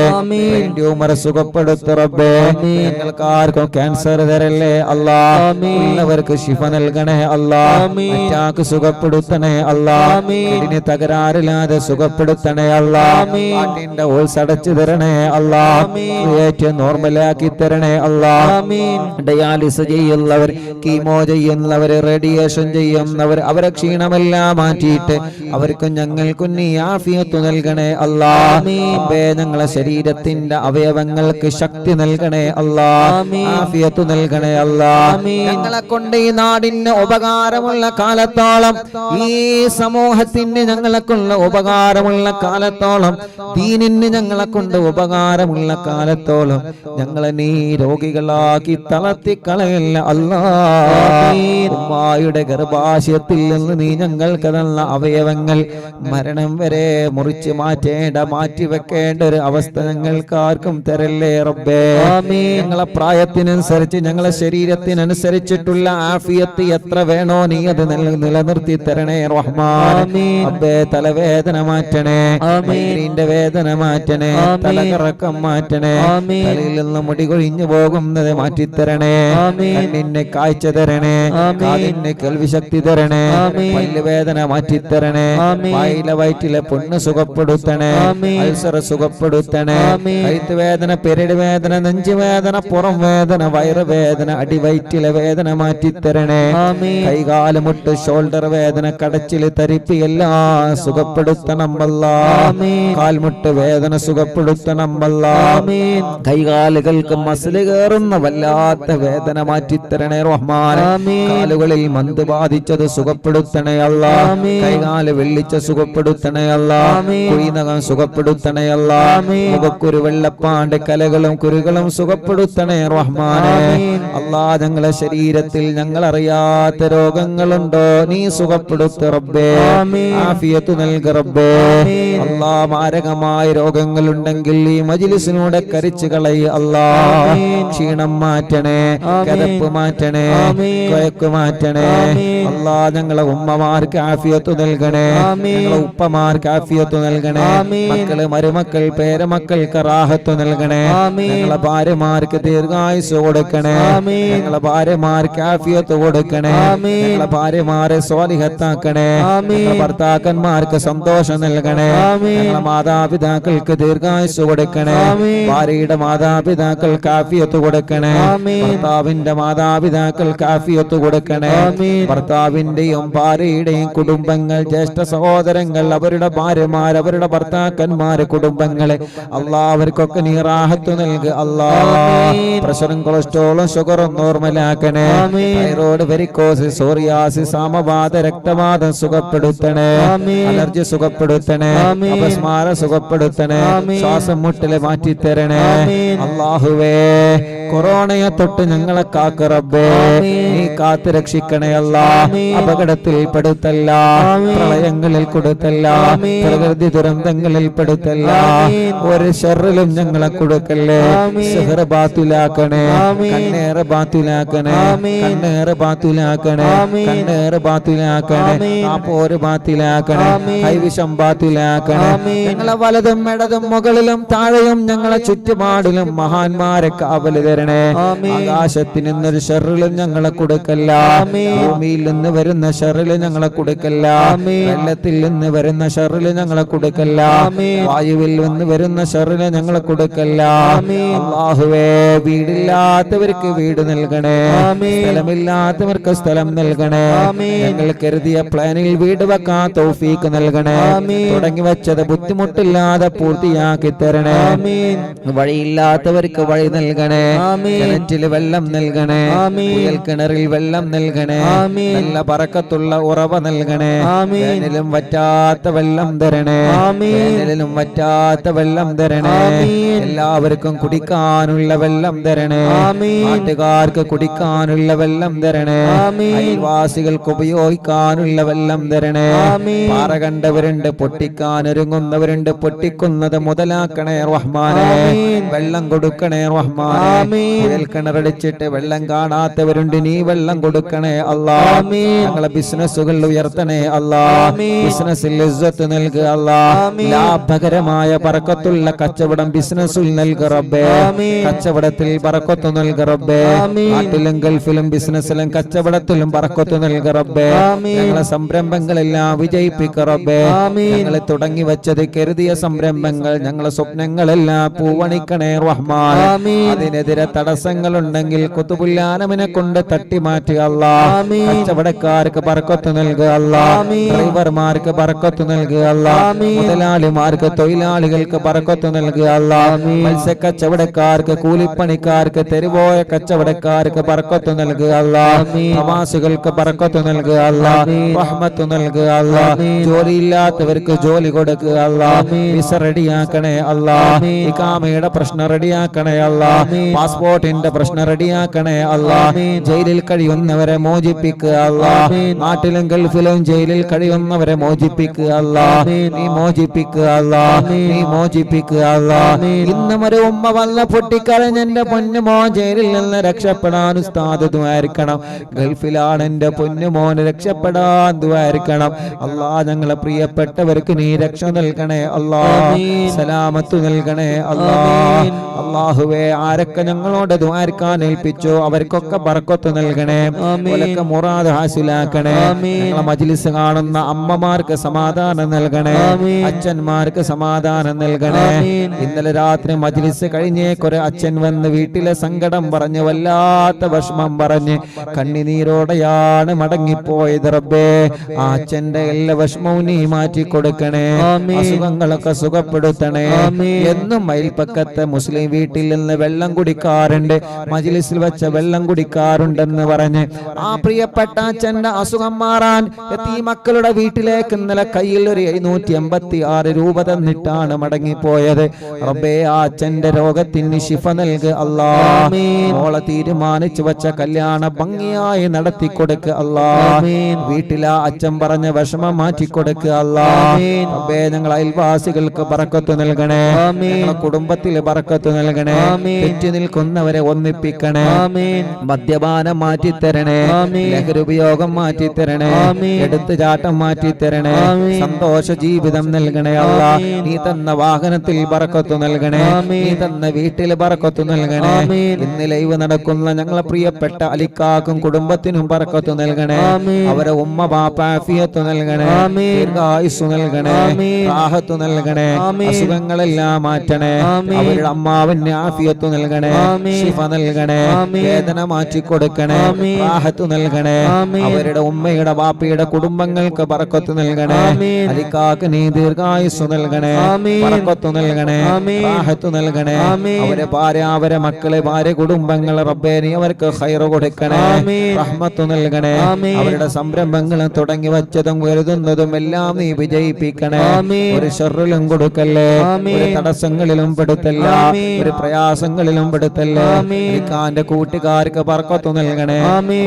ട്യൂമർ സുഖപ്പെടുത്ത് റബ്ബേ. ഞങ്ങൾക്ക് ആർക്കും ക്യാൻസർ തരല്ലേ അല്ലാഹ്. ഉള്ളവർക്ക് ശിഫ നൽകണേ അല്ലാഹ്. അറ്റാക്ക് സുഖപ്പെടുത്തണേ അല്ലാഹ്. കിഡ്നി തകരാറില്ലാതെ സുഖപ്പെടുത്തണേ അല്ലാഹ്. ഹാർട്ടിന്റെ ഹോൾസ് അടച്ചു തരണേ അല്ലാഹ്. ക്രിയേറ്റ് നോർമലാക്കി തരണേ അല്ലാഹ്. ഡയാലിസ് ചെയ്യുന്നവർ, കീമോ ചെയ്യുന്നവർ, റേഡിയേഷൻ ചെയ്യുന്നവർ, അവരെ ക്ഷീണമെല്ലാം മാറ്റിയിട്ട് അവർക്കും ഞങ്ങൾക്കും നീ ആഫിയത്ത് നൽകണേ അല്ലാഹ്. ഞങ്ങളെ ശരീരത്തിന്റെ അവയവങ്ങൾക്ക് ശക്തി നൽകണേ അല്ലാഹ്. ആഫിയത്ത് നൽകണേ അല്ലാഹ്. ഞങ്ങളെ കൊണ്ട് ഈ നാടിന് ഉപകാരമുള്ള കാലത്തോളം, ഈ സമൂഹത്തിന് ഞങ്ങളെ കൊണ്ട് ഉപകാരമുള്ള കാലത്തോളം, ദീനിന് ഞങ്ങളെ കൊണ്ട് ഉപകാരമുള്ള കാലത്തോളം ഞങ്ങളെ നീ രോഗികളാക്കി തളർത്തിക്കളയല്ല അല്ലാഹ്. ഉമ്മായുടെ ഗർഭാശയത്തിൽ നിന്ന് നീ ഞങ്ങൾക്ക് തന്ന അവയവങ്ങൾ മരണം വരെ മുറിച്ച് മാറ്റിവെക്കേണ്ട ഒരു അവസ്ഥ ഞങ്ങൾക്ക് ആർക്കും തരല്ലേ റബ്ബേ. ഞങ്ങളെ പ്രായത്തിനനുസരിച്ച്, ഞങ്ങളെ ശരീരത്തിനനുസരിച്ചിട്ടുള്ള ആഫിയത്ത് എത്ര വേണോ നീ അത് നിലനിർത്തി തരണേ റഹ്മാൻ. റബ്ബേ, തലവേദന മാറ്റണേ, മൈഗ്രെയിന്റെ വേദന മാറ്റണേ, തലകറക്കം മാറ്റണേ, തലയിൽ നിന്ന് മുടി കൊഴിഞ്ഞു പോകുന്നത് മാറ്റിത്തരണേ, കണ്ണിന് കാഴ്ച തരണേ, കാതിന് കേൾവി ശക്തി തരണേ, പല്ലുവേദന മാറ്റിത്തരണേ, വായിലെ വയറ്റിലെ പുണ്ണ് സുഖപ്പെടുത്തണേ, അൾസർ സുഖപ്പെടുത്തണേ, കഴുത്ത് വേദന, പെരട് വേദന, നെഞ്ച് നെഞ്ചുവേദന, പുറം വേദന, വയറുവേദന, അടിവയറ്റിലെ വേദന മാറ്റിത്തരണേ. കൈകാല് മുട്ട്, ഷോൾഡർ വേദന, കടച്ചില്, തരിപ്പ് എല്ലാം സുഖപ്പെടുത്തണം അല്ലാ. കാൽമുട്ട് വേദന സുഖപ്പെടുത്തണം അല്ലാ. കൈകാലുകൾക്ക് മസില് കയറുന്ന വല്ലാത്ത വേദന മാറ്റിത്തരണേ റഹ്മാനെ. കാലുകളിൽ മന്ത് ബാധിച്ചത് സുഖപ്പെടുത്തണേ അല്ലാ. കൈകാല് വെള്ളിച്ച സുഖപ്പെടുത്തണേ അല്ലാ. കുഴിനകം സുഖപ്പെടുത്തണേ അല്ലാ. മുഖക്കുരു, വെള്ളപ്പാണ്ട്, കലകളും കുരുകളും സുഖപ്പെടുത്തണേ റഹ്മാനെ. അല്ലാ, ഞങ്ങളെ ശരീരത്തിൽ ഞങ്ങൾ അറിയാത്ത രോഗങ്ങളുണ്ടോ നീ സുഖപ്പെടുത്ത റബ്ബേ. ആഫിയത്ത് നൽക റബ്ബേ. അല്ലാ, മാരകമായ രോഗങ്ങൾ ഉണ്ടെങ്കിൽ ഈ മജ്ലിസിനൂടെ കരിച്ചു കളയ അല്ലാ. ക്ഷീണം മാറ്റണേ, കരപ്പ് മാറ്റണേ, കൊയക്ക് മാറ്റണേ അല്ലാ. ഞങ്ങളെ ഉമ്മമാർക്ക് ആഫിയത്ത് നൽകണേ. ഞങ്ങളെ ഉപ്പമാർക്ക് ആഫിയത്ത് നൽകണേ. മക്കള്, മരുമക്കൾ, പേരമക്കൾക്ക് റാഹത്ത് നൽകണേ. ഞങ്ങളെ ഭാര്യമാർക്ക് ദീർഘായുസ് കൊടുക്കണേ. ഞങ്ങളെ ഭാര്യമാർക്ക് ആഫിയത്ത് കൊടുക്കണേ. ഞങ്ങളെ ഭാര്യമാരെ സ്വാലിഹത്താക്കണേ. ഞങ്ങളെ ഭർത്താക്കന്മാർക്ക് സന്തോഷം നൽകണേ. ഞങ്ങളെ മാതാപിതാക്കൾക്ക് ദീർഘായുസ് കൊടുക്കണേ. ഭാര്യയുടെ മാതാപിതാക്കൾക്ക് ആഫിയത്ത് കൊടുക്കണേ. ഭർത്താവിന്റെ മാതാപിതാക്കൾക്ക് ആഫിയത്ത് കൊടുക്കണേ. ഭർത്താവിന്റെയും ഭാര്യയുടെയും കുടുംബങ്ങൾ, ജ്യേഷ്ഠ സഹോദരങ്ങൾ, അവരുടെ ഭാര്യമാർ, അവരുടെ ഭർത്താക്കന്മാര്, കുടുംബങ്ങളെ അല്ലാ അവർക്കൊക്കെ നീ റാഹത്ത് നൽകുക അല്ലാ. പ്രഷറും കൊളസ്ട്രോളും ഷുഗറും നോർമലാക്കണേ. തൈറോയ്ഡ്, വെരിക്കോസ്, സോറിയാസിസ്, സാമവാത, രക്തവാതം സുഖപ്പെടുത്തണേ. അലർജി സുഖപ്പെടുത്തണേ. അപസ്മാരം സുഖപ്പെടുത്തണേ. ശ്വാസം മുട്ടല് മാറ്റിത്തരണേ അല്ലാഹുവേ. കൊറോണയെ തൊട്ട് ഞങ്ങളെ കാക്ക റബ്ബേ. നീ കാത്ത് രക്ഷിക്കണേ അല്ലാ. അപകടത്തിൽ പെടുത്തല്ല, പ്രളയങ്ങളിൽ കൊടുത്തല്ല, പ്രകൃതി ദുരന്തങ്ങളിൽ പെടുത്തല്ല. ഒരു ഷർറിലും ഞങ്ങളെ കൊടുക്കല്ലേ. സിഹ്ർ ബാത്തുലാക്കണേ. കണ്ണേറ് ബാത്തുലാക്കണേ. കണ്ണേറ് ബാത്തുലാക്കണേ. കണ്ണേറ് ബാത്തുലാക്കണേ. പോര് ബാത്തിലാക്കണേ. കൈവിഷം ബാത്തുലാക്കണേ. ഞങ്ങളെ വലതും ഇടതും മുകളിലും താഴെയും ഞങ്ങളെ ചുറ്റുപാടിലും മഹാന്മാരെ കാവല് തരണേ. ആകാശത്തിൽ നിന്നൊരു ഷർറിലും ഞങ്ങളെ കൊടുക്കല്ല. ഭൂമിയിൽ നിന്ന് വരുന്ന ഷർറില് ഞങ്ങളെ കൊടുക്കല്ല. വെള്ളത്തിൽ നിന്ന് വരുന്ന ഷർറില് ഞങ്ങളെ കൊടുക്കല്ല. വായുവിൽ നിന്ന് വരുന്ന ഷർറില് ഞങ്ങളെ കൊടുക്കല്ല. അല്ലാഹുവേ, വീടില്ലാത്തവർക്ക് വീട് നൽകണേ. സ്ഥലമില്ലാത്തവർക്ക് സ്ഥലം നൽകണേ. ഞങ്ങൾ കരുതിയ പ്ലാനിൽ വീട് വെക്കാൻ തൗഫീക്ക് നൽകണേ. തുടങ്ങി വെച്ചത് ബുദ്ധിമുട്ടില്ലാതെ പൂർത്തിയാക്കി തരണേ. വഴിയില്ലാത്തവർക്ക് വഴി നൽകണേ. കിണറ്റില് വെള്ളം നൽകണേ. കുയൽ കിണറിൽ വെള്ളം നൽകണേ. നല്ല ബറക്കത്തുള്ള ഉറവ നൽകണേ. വേനലും വറ്റാത്ത വെള്ളം തരണേ. വേനലിലും വറ്റാത്ത വെള്ളം തരണേ. എല്ലാവർക്കും കുടിക്കാനുള്ള വെള്ളം തരണേ. നാട്ടുകാർക്ക് കുടിക്കാനുള്ള വെള്ളം തരണേ. അയൽവാസികൾക്ക് ഉപയോഗിക്കാനുള്ള വെള്ളം തരണേ. പാറ കണ്ടവരുണ്ട്, പൊട്ടിക്കാനൊരുങ്ങുന്നവരുണ്ട്. പൊട്ടിക്കുന്നത് മുതലാക്കണേ റഹ്മാനെ. വെള്ളം കൊടുക്കണേ റഹ്മാനെ. കുഴൽ കിണറടിച്ചിട്ട് വെള്ളം കാണാത്തവരുണ്ട്, നീ വെള്ളം കൊടുക്കണേ അല്ലാ. ഞങ്ങളെ ബിസിനസ്സുകൾ ഉയർത്തണേ അല്ലാ. ബിസിനസ്സിൽ ഇസ്സത്ത് നൽകുക അല്ലാ. ലാഭകരമായ ബറക്കത്തുള്ള കച്ചവടം ബിസിനസ്സിൽ നൽകുക റബ്ബേ. കച്ചവടത്തിൽ ബറക്കത്ത് നൽകുക റബ്ബേ. നാട്ടിലും ഗൾഫിലും ബിസിനസ്സിലും കച്ചവടത്തിലും ബറക്കത്ത് നൽകുക റബ്ബേ. ഞങ്ങളെ സംരംഭങ്ങളെല്ലാം വിജയിപ്പിക്കുക റബ്ബേ. ഞങ്ങളെ തുടങ്ങി വെച്ചത് കരുതിയ സംരംഭങ്ങൾ, ഞങ്ങളെ സ്വപ്നങ്ങളെല്ലാം പൂവണിക്കണേ റഹ്മാൻ. അതിനെതിരെ തടസ്സങ്ങൾ ഉണ്ടെങ്കിൽ ഖുതുബുല്ലാനമിനെ കൊണ്ട് തട്ടിമാറ്റുക അല്ലാ. കച്ചവടക്കാർക്ക് ബറക്കത്ത് നൽകുക അല്ലാ. ഡ്രൈവർമാർക്ക് ബറക്കത്ത് നൽകുക അല്ലാ. മുതലാളിമാർക്ക്, തൊഴിലാളികൾക്ക് ബറക്കത്ത് നൽകുക അല്ലാ. മത്സ്യക്കച്ചവടക്കാർക്ക്, കൂലിപ്പണിക്കാർക്ക്, തെരുവോയ കച്ചവടക്കാർക്ക് ബറക്കത്ത് നൽകുക അല്ലാ. പ്രവാസികൾക്ക് ബറക്കത്ത് നൽകുക അല്ലാ. റഹ്മത്ത് നൽകുക അല്ലാ. ജോലിയില്ലാത്തവർക്ക് ജോലി കൊടുക്കുക അല്ലാ. വിസ റെഡിയാക്കണേ അല്ലാ. ഇഖാമയുടെ പ്രശ്നം റെഡിയാക്കണേ അല്ലാ. പാസ്പോർട്ടിന്റെ പ്രശ്നം റെഡിയാക്കണേ അല്ലാ. ജയിലിൽ കഴിയുന്നവരെ മോചിപ്പിക്കുക അല്ലാ. നാട്ടിലും ഗൾഫിലും ജയിലിൽ കഴിയുന്നവരെ മോചിപ്പിക്കുക അല്ലാ. നീ മോചിപ്പിക്കുക അല്ലാ. നീ മോചിപ്പിക്കുക അല്ലാ. ഇന്നും ഒരു ഉമ്മ വല്ല പൊട്ടിക്കരഞ്ഞ എന്റെ പൊന്നുമോൻ ജയിലിൽ നിന്ന് രക്ഷപ്പെടാൻ ഉസ്താദ് ദുആയിരിക്കണം. ഗൾഫിലാണ് എന്റെ പൊന്നുമോന് രക്ഷപ്പെടാൻ ദുആയിരിക്കണം അല്ലാ. ഞങ്ങളെ പ്രിയപ്പെട്ടവർക്ക് നീ രക്ഷ നൽകണേ അല്ലാ. സലാമത്ത് നൽകണേ അല്ലാ. അല്ലാഹുവേ, ആരൊക്കെ ഞങ്ങൾ ഞങ്ങളോട് ദുആർക്കാൻ ഏൽപ്പിച്ചു അവർക്കൊക്കെ ബർക്കത്ത് നൽകണേ, ഓലൊക്കെ മുറാദ് ഹാസിലാക്കണേ. ഞങ്ങളെ മജ്ലിസ് കാണുന്ന അമ്മമാർക്ക് സമാധാനം നൽകണേ, അച്ഛന്മാർക്ക് സമാധാനം നൽകണേ. ഇന്നലെ രാത്രി മജ്ലിസ് കഴിഞ്ഞേക്കൊരു അച്ഛൻ വന്ന് വീട്ടിലെ സങ്കടം പറഞ്ഞ് വല്ലാത്ത വിഷമം പറഞ്ഞ് കണ്ണിനീരോടെയാണ് മടങ്ങിപ്പോയത്. റബ്ബേ, ആ അച്ഛന്റെ എല്ലാ വിഷമവും നീ മാറ്റി കൊടുക്കണേ, അസുഖങ്ങളൊക്കെ സുഖപ്പെടുത്തണേ. എന്നും മയിൽപ്പക്കത്തെ മുസ്ലിം വീട്ടിൽ നിന്ന് വെള്ളം കുടിക്കാറുണ്ട്, മജ്ലിസിൽ വെച്ച വെള്ളം കുടിക്കാറുണ്ടെന്ന് പറഞ്ഞ് ആ പ്രിയപ്പെട്ട അച്ഛന്റെ അസുഖം മാറാൻ ഈ മക്കളുടെ വീട്ടിലേക്ക് ഇന്നലെ കയ്യിൽ ഒരു 786 രൂപ തന്നിട്ടാണ് മടങ്ങിപ്പോയത്. റബ്ബേ, ആ അച്ഛന്റെ രോഗത്തിന് ശിഫ നൽകുക അല്ലാ. മോളെ തീരുമാനിച്ചു വെച്ച കല്യാണ ഭംഗിയായി നടത്തി കൊടുക്കുക അല്ലാ. വീട്ടിലെ അച്ഛൻ പറഞ്ഞ വിഷമം മാറ്റിക്കൊടുക്കുക അല്ലാ. റബ്ബേ, ഞങ്ങൾ അയൽവാസികൾക്ക് ബർക്കത്ത് നൽകണേ, ഞങ്ങളുടെ കുടുംബത്തിൽ ബർക്കത്ത് നൽകണേ, തെറ്റി നിൽക്കുന്നവരെ ഒന്നിപ്പിക്കണേ, മദ്യപാനം മാറ്റിത്തരണേ, ലഹരി ഉപയോഗം മാറ്റിത്തരണേ, എടുത്തുചാട്ടം മാറ്റിത്തരണേ, സന്തോഷ ജീവിതം നൽകണേ അല്ലാ. നീ തന്ന വാഹനത്തിൽ ബർക്കത്ത് നൽകണേ, നീ തന്ന വീട്ടിൽ ബർക്കത്ത് നൽകണേ. ഇന്ന് ലൈവ് നടക്കുന്ന ഞങ്ങളെ പ്രിയപ്പെട്ട അലിക്കാക്കും കുടുംബത്തിനും ബർക്കത്ത് നൽകണേ, അവരെ ഉമ്മ ബാപ്പ ആഫിയത്ത് നൽകണേ, ദീർഘായുസ്സു നൽകണേ, റാഹത്ത് നൽകണേ, അസുഖങ്ങളെല്ലാം മാറ്റണേ, അവരുടെ അമ്മാവിന് ആഫിയത്ത് നൽകണേ, ശിഫ നൽകണേ, വേദന മാറ്റി കൊടുക്കണേ, റാഹത്ത് നൽകണേ. അവരുടെ ഉമ്മയുടെ ബാപ്പയുടെ കുടുംബങ്ങൾക്ക് ബർക്കത്ത് നൽകണേ, അലിക്കാക്ക് നീ ദീർഘായുസ്സു നൽകണേ, ബർക്കത്ത് നൽകണേ, റാഹത്ത് നൽകണേ. അവരെ ഭാര്യ, അവരെ മക്കളെ, ഭാര്യ കുടുംബങ്ങൾ റബ്ബേ നീ അവർക്ക് ഖൈർ കൊടുക്കണേ, റഹ്മത്ത് നൽകണേ. അവരുടെ സംരംഭങ്ങൾ തുടങ്ങി വച്ചതും വരുന്നതും എല്ലാം നീ വിജയിപ്പിക്കണേ. ഒരു ശർറിലും കൊടുക്കല്ലേ, ഒരു തടസ്സങ്ങളിലും പെടുത്തല്ല, ഒരു പ്രയാസങ്ങളിലും പെടുത്തല്ല. അലിക്കാന്റെ കൂട്ടുകാർക്ക് ബർക്കത്ത് നൽകണേ,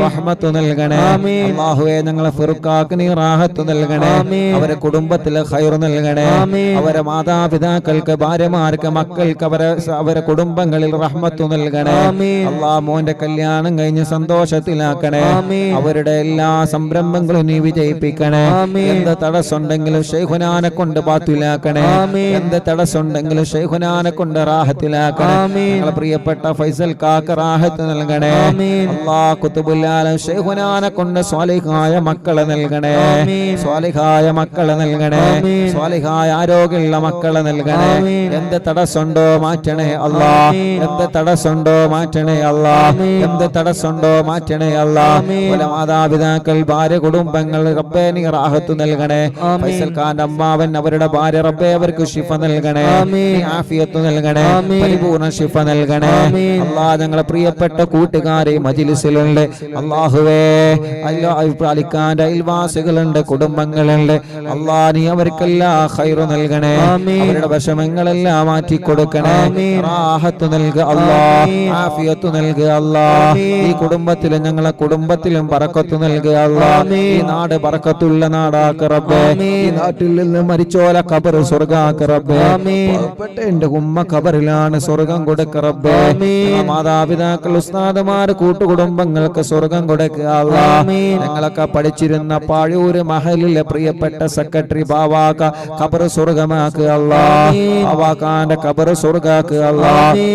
റഹ്മത്ത് നൽകണേ. അല്ലാഹുവേ, ഞങ്ങളെ ഫിർഖാക്ക് നീ റാഹത്ത് നൽകണേ, അവരെ കുടുംബത്തിലെ ഖൈർ നൽകണേ, അവരെ മാതാപിതാക്കൾക്ക്, ഭാര്യമാർക്ക്, മക്കൾക്ക്, അവരെ കുടുംബങ്ങളിൽ റഹ്മത്ത് നൽകണേ. അല്ലാഹ്, മോന്റെ കല്യാണം കഴിഞ്ഞ് സന്തോഷത്തിലാക്കണേ, അവരുടെ എല്ലാ സംരംഭങ്ങളും നീ വിജയിപ്പിക്കണേ. എന്ത് തടസ്സമുണ്ടെങ്കിലും ശൈഖുനാനെ കൊണ്ട് ബാത്തിലാക്കണേ, എന്ത് തടസ്സമുണ്ടെങ്കിലും ശൈഖുനാനെ കൊണ്ട് റാഹത്തിലാക്കണേ. ഞങ്ങളെ പ്രിയപ്പെട്ട ഫൈസൽ കാക്ക് റാഹത്ത് നൽകണേ. അല്ലാഹ്, ഖുതുബുൽ ആലം ശൈഖുനാനെ കൊണ്ട് സ്വാലിഹായ മക്കളെ നൽകണേ, സ്വാലിഹായ മക്കളെ നൽകണേ, സ്വാലിഹായ ആരോഗ്യമുള്ള മക്കളെ നൽകണേ. എന്ത് തടസ്സമുണ്ടോ മാറ്റണേ അല്ലാ, എന്ത് തടസ്സമുണ്ടോ മാറ്റണേ അല്ലാ, എന്ത് തടസ്സമുണ്ടോ മാറ്റണേ അല്ലാ. മാതാപിതാക്കൾ, ഭാര്യ കുടുംബങ്ങൾ റബ്ബേ നീ റാഹത്ത് നൽകണേ. ഫൈസൽ ഖാന്റെ അമ്മാവൻ, അവരുടെ ഭാര്യ റബ്ബേ അവർക്ക് ശിഫ നൽകണേ, ആഫിയത്ത് നൽകണേ, പരിപൂർണ ശിഫ നൽകണേ. അല്ലാഹ്, ഞങ്ങളെ പ്രിയപ്പെട്ട കൂട്ടുകാരെ മജ്ലിസിലുണ്ട് അല്ലാഹുവേ, അലിഖാന്റെ അയൽവാസികളുണ്ട്, കുടുംബങ്ങളുണ്ട്. അല്ലാഹ്, നീ അവർക്കെല്ലാം ഖൈർ നൽകണേ, അവരുടെ വിഷമങ്ങളെല്ലാം മാറ്റി കൊടുക്കണേ, റാഹത്ത് നൽകുക അല്ലാഹ്, ആഫിയത്ത് നൽകുക അല്ലാഹ്. ഈ കുടുംബത്തിലും ഞങ്ങളെ കുടുംബത്തിലും ബർക്കത്ത് നൽകുക അല്ലാഹ്. ഈ നാട് ബർക്കത്തുള്ള നാടാക്ക് റബ്ബേ, ഈ നാട്ടിൽ നിന്ന് മരിച്ചോല ഖബർ സ്വർഗ്ഗാക്ക് റബ്ബേ. എന്റെ ഉമ്മ ഖബറിലാണ്, സ്വർഗ്ഗം കൊടുക്ക റബ്ബേ. മാതാപിതാക്കൾ, ഉസ്താദുമാർ, കൂട്ടുകുടുംബങ്ങൾക്ക് സ്വർഗ്ഗം കൊടുക്കുക അല്ലാഹ്. ഞങ്ങളൊക്കെ പഠിച്ചിരുന്ന പാഴൂര് മഹലിലെ പ്രിയപ്പെട്ട സെക്രട്ടറി ബാവാക്ക ഖബർ സ്വർഗ്ഗമാക്കുക അല്ലാഹ്. ബാവാക്കാന്റെ ഖബർ സ്വർഗ്ഗാക്കുക അല്ലാഹ്.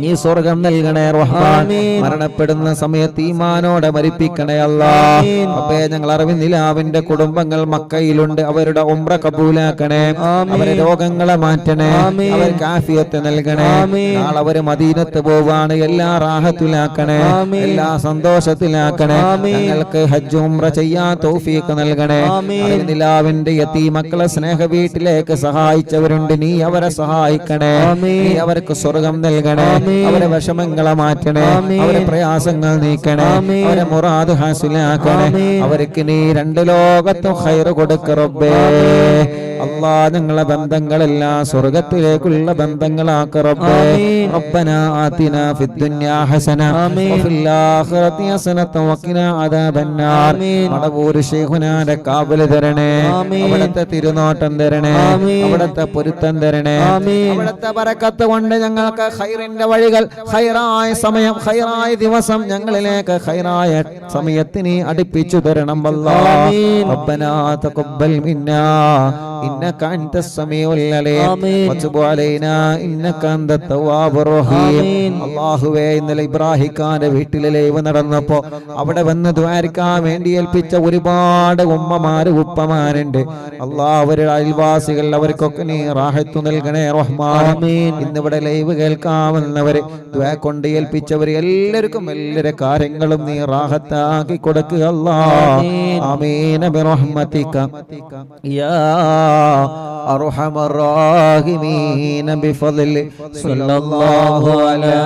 നീ സ്വർഗ്ഗം നൽകണേ റഹ്മാൻ. മരണപ്പെടുന്ന സമയത്ത് ഈമാനോടെ മരിപ്പിക്കണേ അല്ലാഹ്. അപ്പേ, ഞങ്ങൾ അറിവിന്ദിലാവിന്റെ കുടുംബങ്ങൾ മക്കയിലുണ്ട്, അവരുടെ ഉംറ കബൂലാക്കണേ, അവരെ രോഗങ്ങളെ മാറ്റണേ, അവർക്ക് ആഫിയത്ത് നൽകണേ. നാളെ അവര് മദീനത്ത് പോവാണ്, എല്ലാ റാഹത്തിലാക്കണേ, എല്ലാ സന്തോഷത്തിലാക്കണേ. ഞങ്ങൾക്ക് ഹജ്ജ് ഉംറ ചെയ്യാൻ തൗഫീഖ് നൽകണേ. അറിവിന്ദിലാവിന്റെ യതീമക്കളെ സ്നേഹ വീട്ടിലേക്ക് സഹായിച്ചവരുണ്ട്, നീ അവരെ സഹായിക്കണേ, നീ അവർക്ക് സ്വർഗം നൽകണേ, അവരെ വിഷമങ്ങളെ മാറ്റണേ, അവരെ പ്രയാസങ്ങൾ നീക്കണേ, അവരെ മുറാദ് ഹാസിലാക്കണേ. അവർക്ക് നീ രണ്ട് ലോകത്തും ഖൈർ കൊടുക്ക റബ്ബേ. അല്ലാഹ്, ഞങ്ങളെ ബന്ധങ്ങളെല്ലാം സ്വർഗത്തിലേക്കുള്ള ബന്ധങ്ങളാക്ക റബ്ബേ. റബ്ബനാ ആതിനാ ഫിദ്ദുനിയാ ഹസന വഫിൽ ആഖിറതി ഹസനത വഖിനാ അദാബന്നാർ. മടവൂർ ശൈഖുനാന്റെ കാബല് തരണേ, അവിടുത്തെ തിരുനോട്ടം തരണേ, അവിടുത്തെ പൊരുത്തം തരണേ, അവിടുത്തെ ബറക്കത്ത് കൊണ്ട് ഞങ്ങൾക്ക് ഖൈറിന്റെ വഴികൾ, ഖൈറായ സമയം, ഖൈറായ ദിവസം ഞങ്ങളിലേക്ക് ഖൈറായ സമയത്തിന് അടുപ്പിച്ചു തരണം അല്ലാഹ്. റബ്ബനാ തഖബ്ബൽ മിന്നാ إنك أنت السميع العليم وتب علينا إنك أنت التواب الرحيم അല്ലാഹുവേ ഇന്നലെ ഇബ്രാഹിം ഖാന്റെ വീട്ടിലെ ലൈവ് നടന്നപ്പോ അവിടെ വന്ന് ദ്വാരക്കാൻ വേണ്ടി ഏൽപ്പിച്ച ഒരുപാട് ഉമ്മമാര് ഉപ്പമാരുണ്ട് അല്ലാഹ് അവരുടെ അയൽവാസികൾ അവർക്കൊക്കെ നീ റാഹത്ത് നൽകണേ റഹ്മാൻ ഇന്നിവിടെ ലൈവ് കേൾക്കാമെന്നവര് ദ്വാ കൊണ്ട് ഏൽപ്പിച്ചവർ എല്ലാവർക്കും എല്ലാവരുടെ കാര്യങ്ങളും നീ റാഹത്താക്കി കൊടുക്കുക അല്ലാഹ് ആമീൻ ബിറഹ്മതിക യാ അർഹമർ റഹീമീൻ ബിഫദ്ലി സല്ലല്ലാഹു അലാ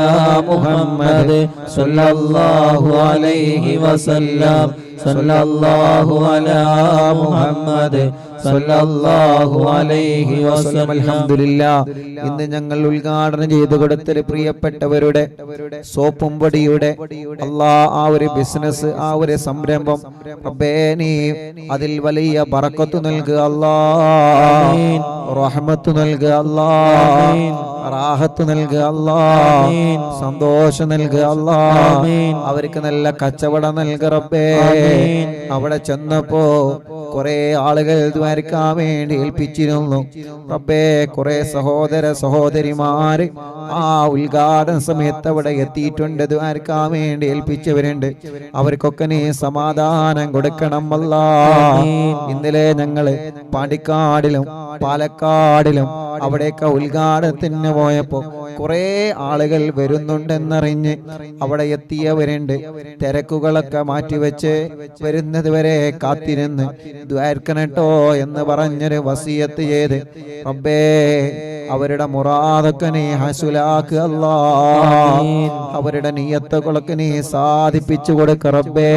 മുഹമ്മദ് സല്ലല്ലാഹു അലൈഹി വസല്ലം സല്ലല്ലാഹു അലാ മുഹമ്മദ് സല്ലല്ലാഹു അലൈഹി വസല്ലം അൽഹംദുലില്ലാഹ് ഇന്ന് ഞങ്ങൾ ഉദ്ഘാടനം ചെയ്തു കൊടുത്ത പ്രിയപ്പെട്ടവരുടെ സോപ്പും പൊടിയുടെ അല്ലാഹ് ആ ഒരു ബിസിനസ് ആ ഒരു സംരംഭം റബ്ബേ നീ അതിൽ വലിയ ബറക്കത്ത് നൽകുക അല്ലാഹ് റഹ്മത്ത് നൽകുക അല്ലാഹ് റാഹത്ത് നൽകുക അല്ലാഹ് സന്തോഷം നൽകുക അല്ലാഹ് അവർക്ക് നല്ല കച്ചവടം നൽകുക റബ്ബേ അവിടെ ചെന്നപ്പോ കുറെ ആളുകൾ ദ്വാരക്കാൻ വേണ്ടി ഏൽപ്പിച്ചിരുന്നു റബ്ബേ കുറെ സഹോദര സഹോദരിമാര് ആ ഉദ്ഘാടന സമയത്ത് അവിടെ എത്തിയിട്ടുണ്ട് ദ്വാരക്കാൻ വേണ്ടി ഏൽപ്പിച്ചവരുണ്ട് അവർക്കൊക്കെ നീ സമാധാനം കൊടുക്കണം അല്ലാഹ് ഇന്നലെ ഞങ്ങള് പാണ്ടിക്കാടിലും പാലക്കാടിലും അവിടെയൊക്കെ ഉദ്ഘാടനത്തിന് പോയപ്പോ കുറെ ആളുകൾ വരുന്നുണ്ടെന്നറിഞ്ഞ് അവിടെ എത്തിയവരുണ്ട് തിരക്കുകളൊക്കെ മാറ്റിവെച്ച് വരുന്നത് വരെ കാത്തിരുന്ന് ദ്വാരക്കണട്ടോ എന്ന് പറഞ്ഞൊരു വസിയത്ത് ചെയ്ത് റബ്ബേ അവരുടെ മുറാദൊക്കെ നീ ഹസുലാക്കുക അല്ലാഹ് അവരുടെ നിയത്തുകളൊക്കെ നീ സാധിപ്പിച്ചു കൊടുക്ക റബ്ബേ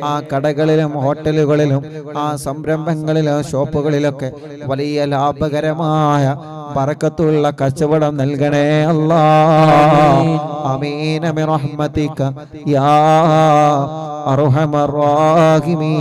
ആ കടകളിലും ഹോട്ടലുകളിലും ആ സംരംഭങ്ങളിലും ഷോപ്പുകളിലൊക്കെ വലിയ ലാഭകരമായ ബറക്കത്തുള്ള കച്ചവടം നൽകണേ അല്ലാഹ് ആമീൻ ബിറഹ്മതിക യാ അർഹമർ റഹീമീൻ